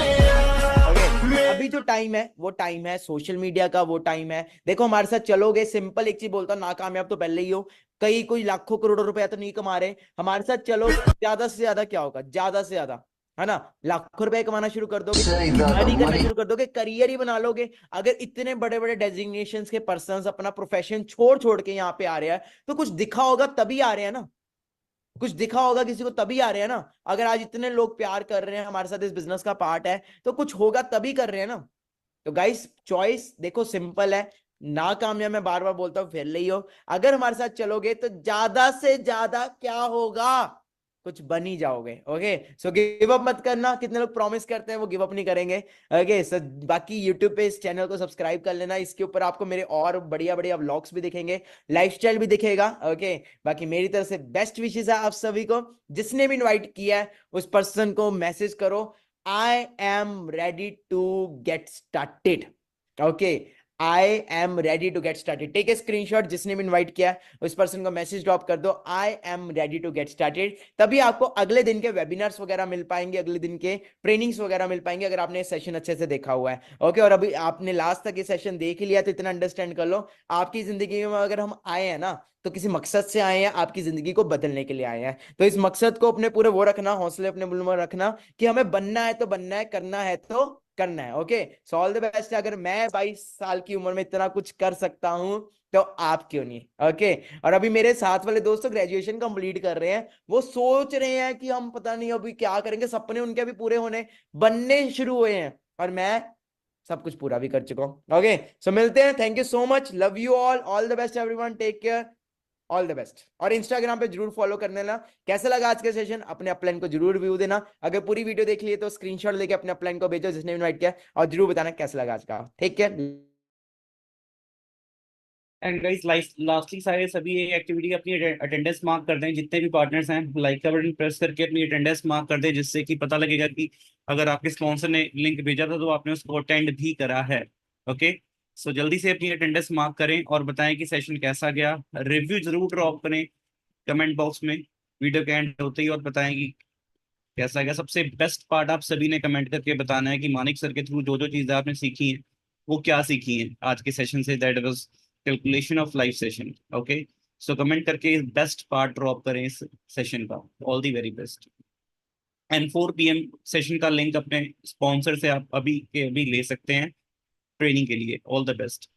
ओके, अभी जो टाइम है वो टाइम है सोशल मीडिया का, वो टाइम है। देखो हमारे साथ चलोगे, सिंपल एक चीज बोलता हूँ, नाकामयाब तो पहले ही हो, कई कोई लाखों करोड़ों रुपया तो नहीं कमा रहे, हमारे साथ चलो, ज्यादा से ज्यादा क्या होगा, ज्यादा से ज्यादा, है ना, लाखों रुपए कमाना शुरू कर दोगे, स्टडी करना शुरू कर दोगे, करियर ही बना लोगे। अगर इतने बड़े बड़े डेजिग्नेशंस के पर्संस अपना प्रोफेशन छोड़ छोड़ के यहाँ पे आ रहे हैं, तो कुछ दिखा होगा तभी आ रहे हैं ना, कुछ दिखा होगा किसी को तभी आ रहे हैं ना। अगर आज इतने लोग प्यार कर रहे हैं, हमारे साथ इस बिजनेस का पार्ट है, तो कुछ होगा तभी कर रहे हैं ना। तो गाइस चॉइस देखो सिंपल है, ना कामयाब मैं बार बार बोलता हूं, फिर ले हो। अगर हमारे साथ चलोगे तो ज्यादा से ज्यादा क्या होगा, कुछ बन ही जाओगे। ओके, सो गिव अप मत करना। कितने लोग प्रॉमिस करते हैं वो गिव अप नहीं करेंगे। ओके, सो बाकी यूट्यूब पे इस चैनल को सब्सक्राइब कर लेना, इसके ऊपर आपको मेरे और बढ़िया बढ़िया व्लॉग्स भी दिखेंगे, लाइफस्टाइल भी दिखेगा। ओके, बाकी मेरी तरफ से बेस्ट विशेस है आप सभी को। जिसने भी इनवाइट किया है उस पर्सन को मैसेज करो, I am ready to get started. Okay, I am ready to get started. Take a screenshot, जिसने भी इनवाइट किया उस पर्सन को मैसेज ड्रॉप कर दो, I am ready to get started. तभी आपको अगले दिन के वेबिनार्स वगैरह मिल पाएंगे, अगले दिन के ट्रेनिंग्स वगैरह मिल पाएंगे, अगर आपने सेशन अच्छे से देखा हुआ है। ओके, और अभी आपने लास्ट तक ये सेशन देख ही लिया तो इतना अंडरस्टैंड कर लो, आपकी जिंदगी में अगर हम आए हैं ना, तो किसी मकसद से आए हैं, आपकी जिंदगी को बदलने के लिए आए हैं। तो इस मकसद को अपने पूरे वो रखना, हौसले अपने बुलंद रखना कि हमें बनना है तो बनना है, करना है तो करना है। Okay, so all the best. अगर मैं 22 साल की उम्र में इतना कुछ कर सकता हूं तो आप क्यों नहीं। ओके, और अभी मेरे साथ वाले दोस्तों ग्रेजुएशन कंप्लीट कर रहे हैं, वो सोच रहे हैं कि हम पता नहीं अभी क्या करेंगे, सपने उनके भी पूरे होने बनने शुरू हुए हैं, और मैं सब कुछ पूरा भी कर चुका हूं। ओके, सो मिलते हैं। Thank you so much, love you all the best everyone, take care, all the best. और इंस्टाग्राम पे जरूर फॉलो कर लेना। कैसा लगा आज का सेशन, अपने अपलाइन को जरूर रिव्यू देना। अगर पूरी वीडियो देख लिए तो स्क्रीनशॉट लेके अपने अपलाइन को भेजो जिसने इनवाइट किया, और जरूर बताना कैसा लगा आज का। ठीक है, एंड गाइस लास्टली सारे सभी एक्टिविटी की अपनी अटेंडेंस मार्क कर दें, जितने भी पार्टनर्स हैं लाइक का बटन प्रेस करके अपनी अटेंडेंस मार्क कर दें, जिससे कि पता लगेगा कि अगर आपके स्पॉन्सर ने लिंक भेजा था तो आपने उसको अटेंड भी करा है। ओके, सो जल्दी से अपनी अटेंडेंस मार्क करें और बताएं कि सेशन कैसा गया। रिव्यू जरूर ड्रॉप करें कमेंट बॉक्स में वीडियो के एंड होते ही, और बताएं कि कैसा गया। सबसे बेस्ट पार्ट आप सभी ने कमेंट करके बताना है कि मानिक सर के थ्रू जो जो चीज़ें आपने सीखी हैं वो क्या सीखी हैं आज के सेशन से, that was calculation of life session. Okay, so comment करके बेस्ट पार्ट ड्रॉप करें इस सेशन का। All the very best. And 4 PM session का लिंक अपने स्पॉन्सर से आप अभी के अभी ले सकते हैं ट्रेनिंग के लिए। All the best.